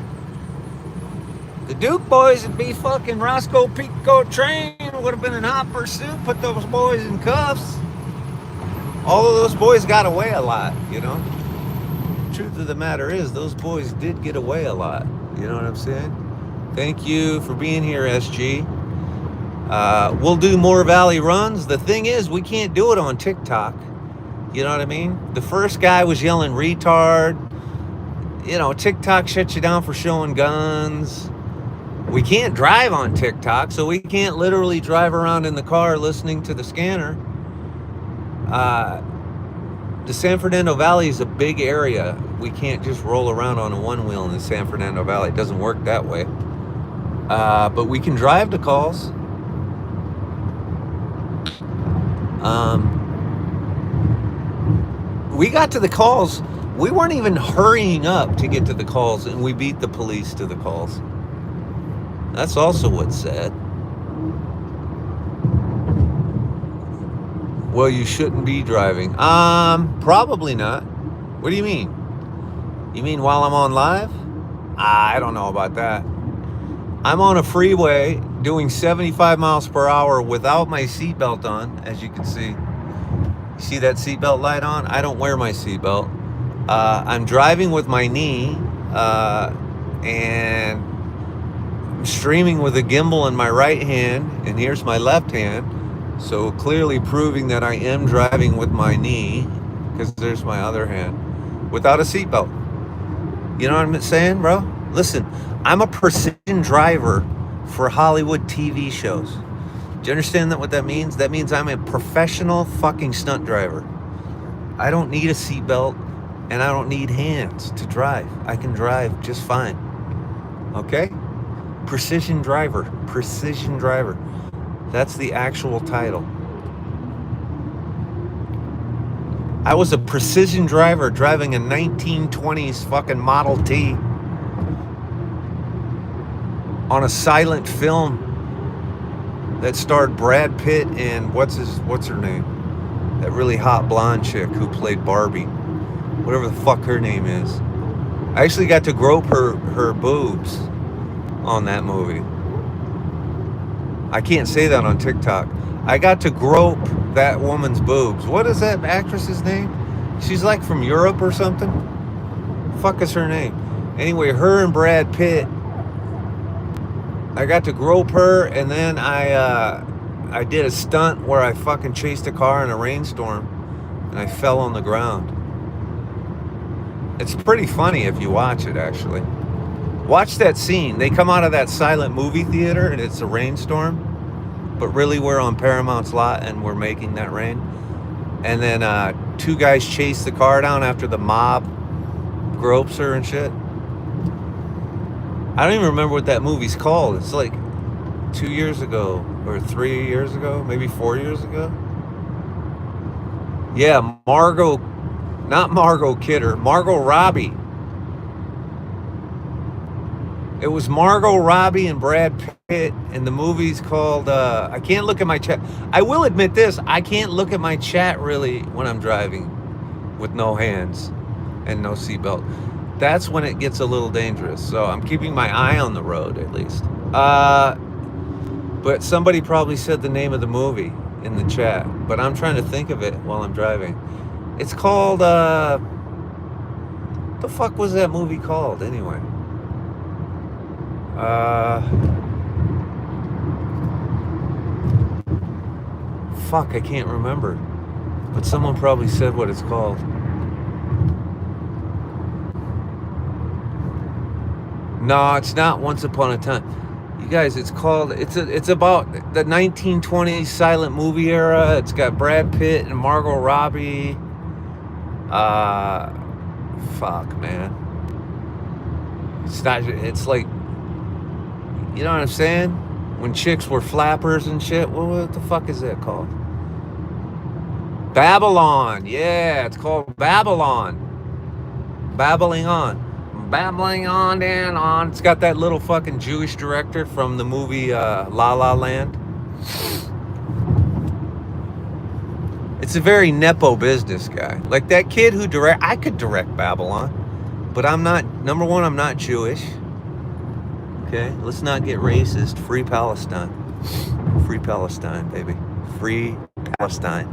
The Duke boys would be fucking Roscoe Pico train. Would have been in hot pursuit. Put those boys in cuffs. All of those boys got away a lot, you know. Truth of the matter is, those boys did get away a lot. You know what I'm saying? Thank you for being here, SG. We'll do more Valley runs. The thing is, we can't do it on TikTok. You know what I mean? The first guy was yelling retard. You know, TikTok shuts you down for showing guns. We can't drive on TikTok, so we can't literally drive around in the car listening to the scanner. The San Fernando Valley is a big area. We can't just roll around on a one wheel in the San Fernando Valley. It doesn't work that way. But we can drive to calls. We got to the calls. We weren't even hurrying up to get to the calls, and we beat the police to the calls. That's also what's sad. Well, you shouldn't be driving. Probably not. What do you mean? You mean while I'm on live? I don't know about that. I'm on a freeway doing 75 miles per hour without my seatbelt on, as you can see. You see that seatbelt light on? I don't wear my seatbelt. I'm driving with my knee, and I'm streaming with a gimbal in my right hand, and here's my left hand. So clearly proving that I am driving with my knee, because there's my other hand, without a seatbelt. You know what I'm saying, bro? Listen, I'm a precision driver for Hollywood TV shows. Do you understand what that means? That means I'm a professional fucking stunt driver. I don't need a seatbelt, and I don't need hands to drive. I can drive just fine. Okay? Precision driver. Precision driver. That's the actual title. I was a precision driver driving a 1920s fucking Model T on a silent film that starred Brad Pitt and what's her name? That really hot blonde chick who played Barbie. Whatever the fuck her name is. I actually got to grope her boobs on that movie. I can't say that on TikTok. I got to grope that woman's boobs. What is that actress's name? She's like from Europe or something. Fuck is her name? Anyway, her and Brad Pitt. I got to grope her, and then I did a stunt where I fucking chased a car in a rainstorm, and I fell on the ground. It's pretty funny if you watch it, actually. Watch that scene. They come out of that silent movie theater and it's a rainstorm, but really we're on Paramount's lot and we're making that rain. And then 2 guys chase the car down after the mob gropes her and shit. I don't even remember what that movie's called. It's like 2 years ago or 3 years ago, maybe 4 years ago. Yeah, not Margot Kidder, Margot Robbie. It was Margot Robbie and Brad Pitt, and the movie's called, I can't look at my chat. I will admit this, I can't look at my chat really when I'm driving with no hands and no seatbelt. That's when it gets a little dangerous. So I'm keeping my eye on the road at least. But somebody probably said the name of the movie in the chat, but I'm trying to think of it while I'm driving. It's called, The fuck was that movie called anyway? Fuck, I can't remember. But someone probably said what it's called. No, it's not Once Upon a Time. You guys, it's called, it's about the 1920s silent movie era. It's got Brad Pitt and Margot Robbie. Fuck, man. It's like, you know what I'm saying? When chicks were flappers and shit. What the fuck is that called? Babylon. Yeah, it's called Babylon. Babbling on. Babbling on and on. It's got that little fucking Jewish director from the movie La La Land. It's a very nepo business guy. Like that kid who I could direct Babylon, but I'm not, number one, I'm not Jewish. Okay, let's not get racist. Free Palestine. Free Palestine, baby. Free Palestine.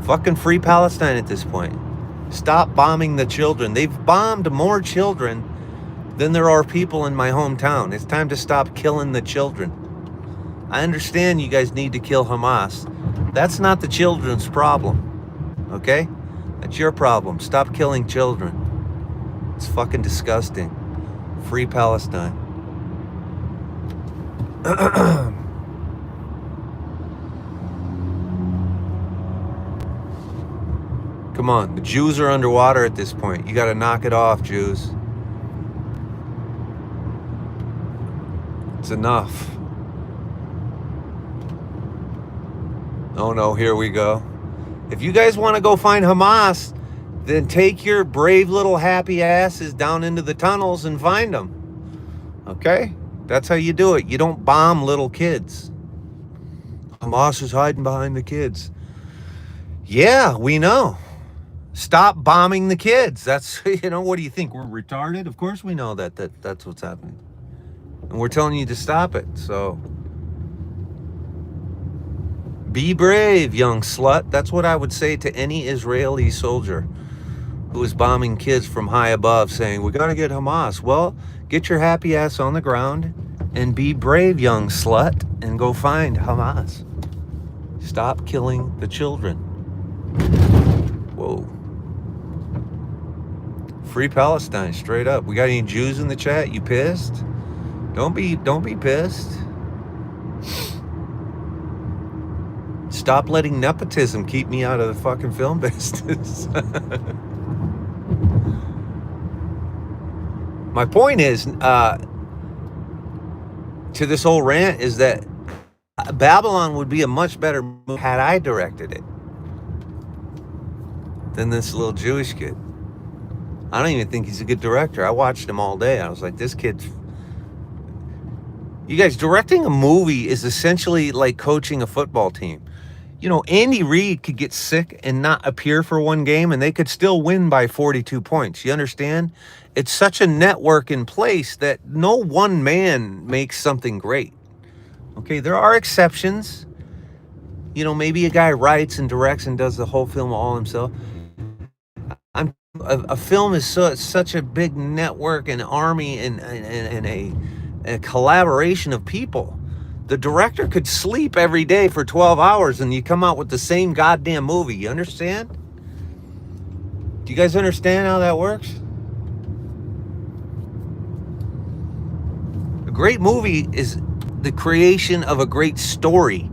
Fucking free Palestine at this point. Stop bombing the children. They've bombed more children than there are people in my hometown. It's time to stop killing the children. I understand you guys need to kill Hamas. That's not the children's problem. Okay? That's your problem. Stop killing children. It's fucking disgusting. Free Palestine. Come on, the Jews are underwater at this point. You gotta knock it off, Jews. It's enough. Oh no, here we go. If you guys want to go find Hamas, then take your brave little happy asses down into the tunnels and find them. Okay? That's how you do it. You don't bomb little kids. Hamas is hiding behind the kids. Yeah, we know. Stop bombing the kids. That's, you know, what do you think? We're retarded? Of course we know that's what's happening. And we're telling you to stop it. So be brave, young slut. That's what I would say to any Israeli soldier who is bombing kids from high above, saying, we got to get Hamas. Well, get your happy ass on the ground and be brave, young slut, and go find Hamas. Stop killing the children. Whoa. Free Palestine, straight up. We got any Jews in the chat? You pissed? Don't be pissed. Stop letting nepotism keep me out of the fucking film business. My point is, to this whole rant, is that Babylon would be a much better movie had I directed it than this little Jewish kid. I don't even think he's a good director. I watched him all day. I was like, this kid's... You guys, directing a movie is essentially like coaching a football team. You know, Andy Reid could get sick and not appear for one game, and they could still win by 42 points. You understand? It's such a network in place that no one man makes something great. Okay, there are exceptions. You know, maybe a guy writes and directs and does the whole film all himself. A film is such a big network and army and a collaboration of people. The director could sleep every day for 12 hours and you come out with the same goddamn movie. You understand? Do you guys understand how that works? A great movie is the creation of a great story.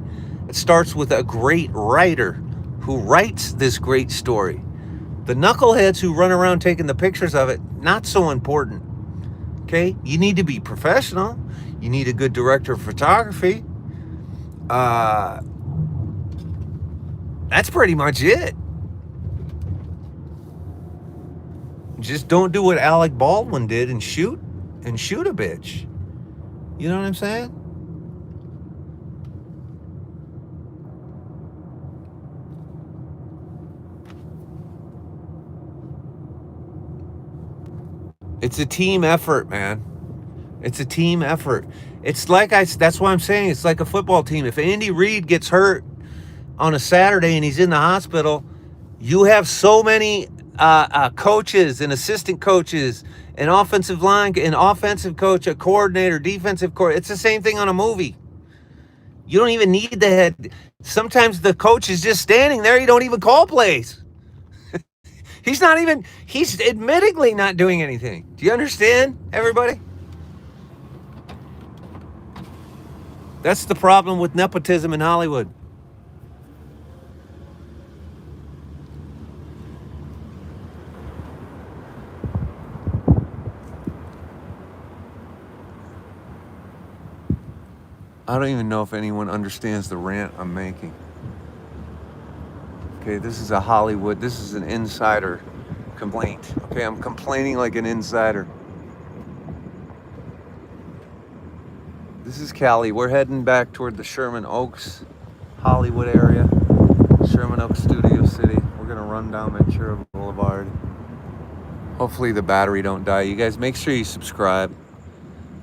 It starts with a great writer who writes this great story. The knuckleheads who run around taking the pictures of it, not so important. Okay? You need to be professional. You need a good director of photography. That's pretty much it. Just don't do what Alec Baldwin did and shoot a bitch. You know what I'm saying? It's a team effort, man. It's a team effort. It's like that's why I'm saying it's like a football team. If Andy Reid gets hurt on a Saturday and he's in the hospital, you have so many coaches and assistant coaches, an offensive line, an offensive coach, a coordinator, defensive coordinator. It's the same thing on a movie. You don't even need the head. Sometimes the coach is just standing there. You don't even call plays. He's admittingly not doing anything. Do you understand, everybody? That's the problem with nepotism in Hollywood. I don't even know if anyone understands the rant I'm making. Okay, this is an insider complaint. Okay, I'm complaining like an insider. This is Cali. We're heading back toward the Sherman Oaks, Hollywood area. Sherman Oaks, Studio City. We're gonna run down Ventura Boulevard. Hopefully the battery don't die. You guys make sure you subscribe.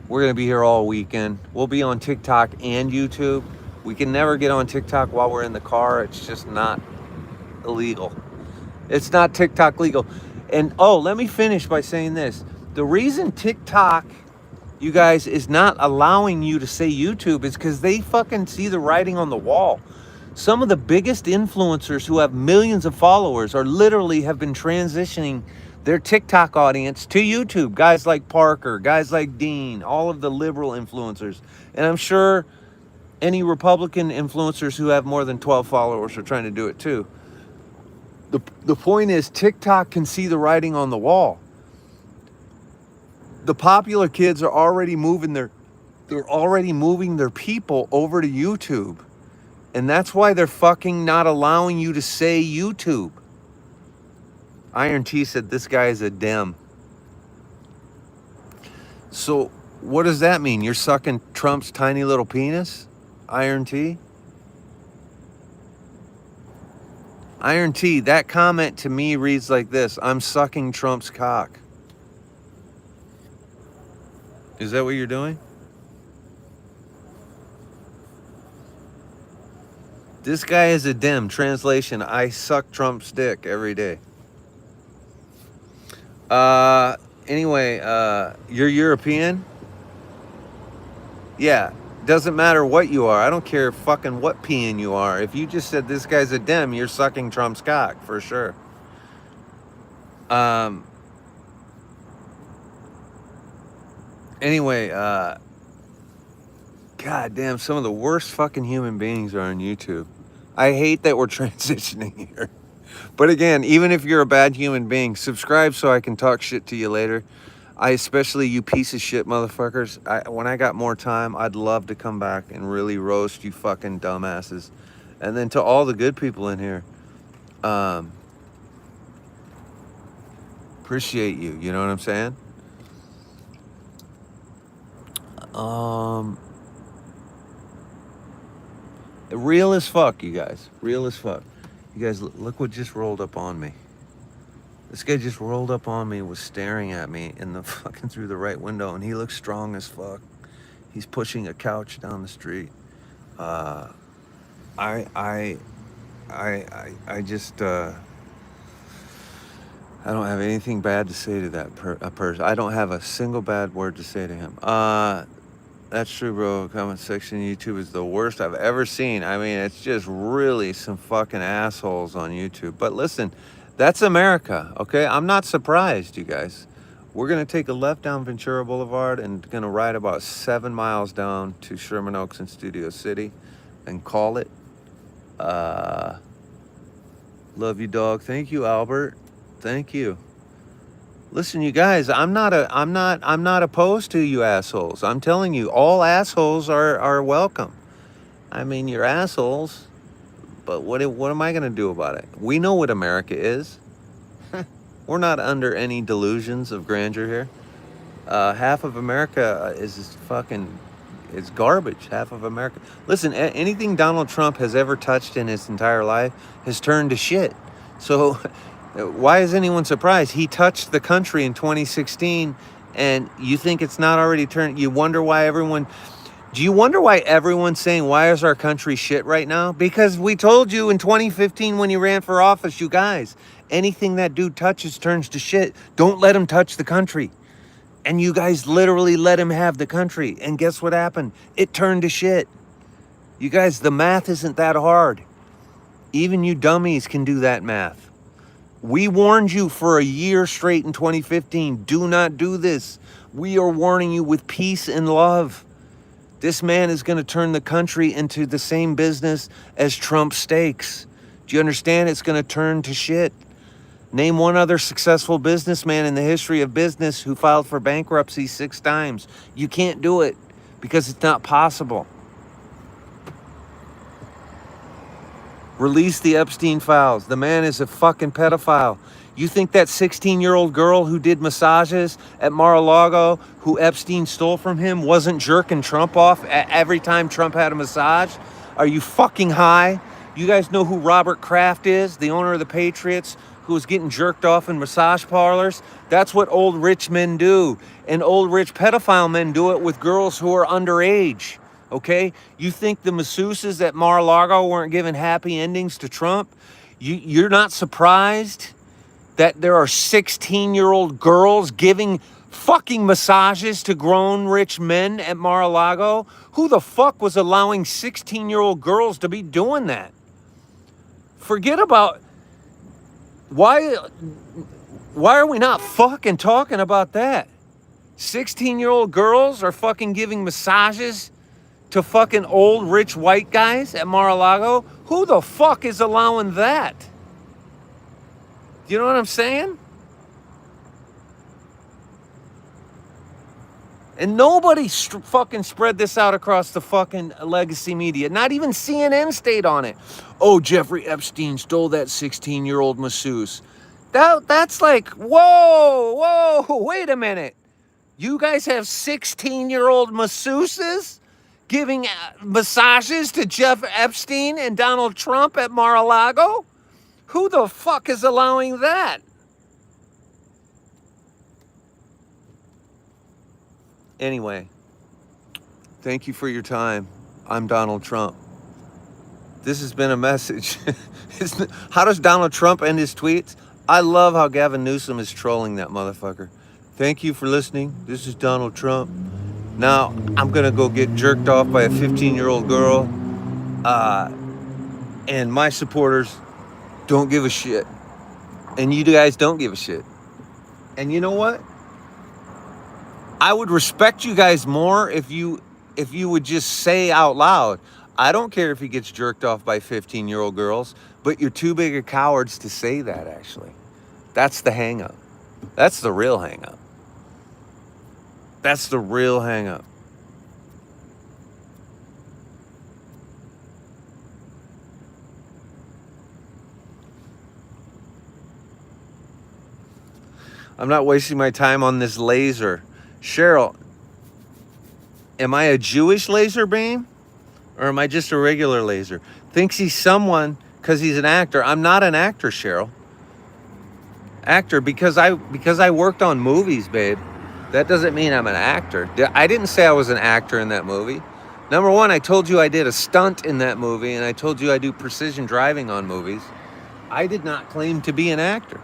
We're gonna be here all weekend. We'll be on TikTok and YouTube. We can never get on TikTok while we're in the car. It's just not illegal. It's not TikTok legal. And let me finish by saying this. The reason TikTok, you guys, is not allowing you to say YouTube is because they fucking see the writing on the wall. Some of the biggest influencers who have millions of followers literally have been transitioning their TikTok audience to YouTube. Guys like Parker, guys like Dean, all of the liberal influencers. And I'm sure any Republican influencers who have more than 12 followers are trying to do it too. The point is, TikTok can see the writing on the wall. The popular kids are already moving their people over to YouTube. And that's why they're fucking not allowing you to say YouTube. Iron T said this guy is a Dem. So what does that mean? You're sucking Trump's tiny little penis? Iron T? Iron T, that comment to me reads like this: I'm sucking Trump's cock. Is that what you're doing? This guy is a Dem. Translation: I suck Trump's dick every day. Anyway, you're European? Yeah. Doesn't matter what you are. I don't care fucking what peeing you are. If you just said this guy's a Dem, you're sucking Trump's cock for sure. Anyway, God damn, some of the worst fucking human beings are on YouTube. I hate that we're transitioning here. But again, even if you're a bad human being, subscribe so I can talk shit to you later. Especially you piece of shit motherfuckers. When I got more time, I'd love to come back and really roast you fucking dumbasses. And then to all the good people in here, appreciate you. You know what I'm saying? Real as fuck, you guys. Real as fuck. You guys, look what just rolled up on me. This guy just rolled up on me, was staring at me in the fucking through the right window, and he looks strong as fuck. He's pushing a couch down the street. I don't have anything bad to say to that person. I don't have a single bad word to say to him. That's true, bro. Comment section YouTube is the worst I've ever seen. I mean, it's just really some fucking assholes on YouTube. But listen, that's America, okay? I'm not surprised, you guys. We're going to take a left down Ventura Boulevard and going to ride about 7 miles down to Sherman Oaks and Studio City and call it. Love you, dog. Thank you, Albert. Thank you. Listen, you guys, I'm not opposed to you assholes. I'm telling you, all assholes are welcome. I mean, you're assholes, but what am I going to do about it? We know what America is. We're not under any delusions of grandeur here. Half of America is garbage. Half of America. Listen, anything Donald Trump has ever touched in his entire life has turned to shit. So why is anyone surprised? He touched the country in 2016, and you think it's not already turned? You wonder why everyone... Do you wonder why everyone's saying, why is our country shit right now? Because we told you in 2015 when you ran for office, you guys, anything that dude touches turns to shit. Don't let him touch the country. And you guys literally let him have the country. And guess what happened? It turned to shit. You guys, the math isn't that hard. Even you dummies can do that math. We warned you for a year straight in 2015. Do not do this. We are warning you with peace and love. This man is going to turn the country into the same business as Trump steaks. Do you understand? It's going to turn to shit. Name one other successful businessman in the history of business who filed for bankruptcy 6 times. You can't do it because it's not possible. Release the Epstein files. The man is a fucking pedophile. You think that 16-year-old girl who did massages at Mar-a-Lago, who Epstein stole from him, wasn't jerking Trump off every time Trump had a massage? Are you fucking high? You guys know who Robert Kraft is, the owner of the Patriots, who was getting jerked off in massage parlors? That's what old rich men do. And old rich pedophile men do it with girls who are underage. Okay? You think the masseuses at Mar-a-Lago weren't giving happy endings to Trump? You're not surprised that there are 16-year-old girls giving fucking massages to grown rich men at Mar-a-Lago? Who the fuck was allowing 16-year-old girls to be doing that? Forget about... Why are we not fucking talking about that? 16-year-old girls are fucking giving massages to fucking old rich white guys at Mar-a-Lago? Who the fuck is allowing that? You know what I'm saying? And nobody fucking spread this out across the fucking legacy media. Not even CNN stayed on it. Oh, Jeffrey Epstein stole that 16-year-old masseuse. That's like, whoa, wait a minute. You guys have 16-year-old masseuses giving massages to Jeff Epstein and Donald Trump at Mar-a-Lago? Who the fuck is allowing that? Anyway, thank you for your time. I'm Donald Trump. This has been a message. How does Donald Trump end his tweets? I love how Gavin Newsom is trolling that motherfucker. Thank you for listening. This is Donald Trump. Now, I'm going to go get jerked off by a 15-year-old girl. And my supporters don't give a shit. And you guys don't give a shit. And you know what? I would respect you guys more if you would just say out loud, I don't care if he gets jerked off by 15-year-old girls, but you're too big of cowards to say that, actually. That's the hang-up. That's the real hang-up. That's the real hang-up. I'm not wasting my time on this laser. Cheryl, am I a Jewish laser beam? Or am I just a regular laser? Thinks he's someone because he's an actor. I'm not an actor, Cheryl. Actor because I worked on movies, babe. That doesn't mean I'm an actor. I didn't say I was an actor in that movie. Number one, I told you I did a stunt in that movie, and I told you I do precision driving on movies. I did not claim to be an actor.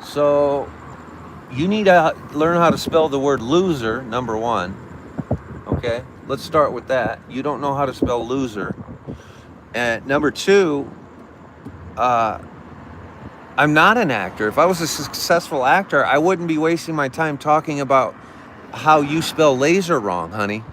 So you need to learn how to spell the word loser, number one. Okay, let's start with that. You don't know how to spell loser. And number two, I'm not an actor. If I was a successful actor, I wouldn't be wasting my time talking about how you spell laser wrong, honey.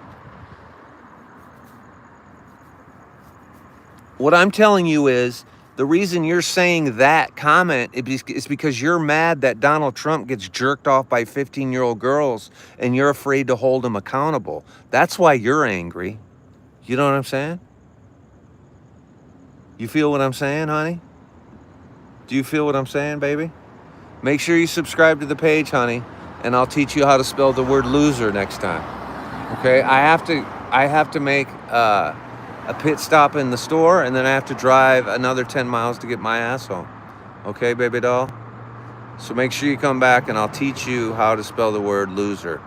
What I'm telling you is the reason you're saying that comment is because you're mad that Donald Trump gets jerked off by 15-year-old girls and you're afraid to hold him accountable. That's why you're angry. You know what I'm saying? You feel what I'm saying, honey? Do you feel what I'm saying, baby? Make sure you subscribe to the page, honey, and I'll teach you how to spell the word loser next time. Okay? I have to make a pit stop in the store, and then I have to drive another 10 miles to get my ass home. Okay, baby doll? So make sure you come back, and I'll teach you how to spell the word loser.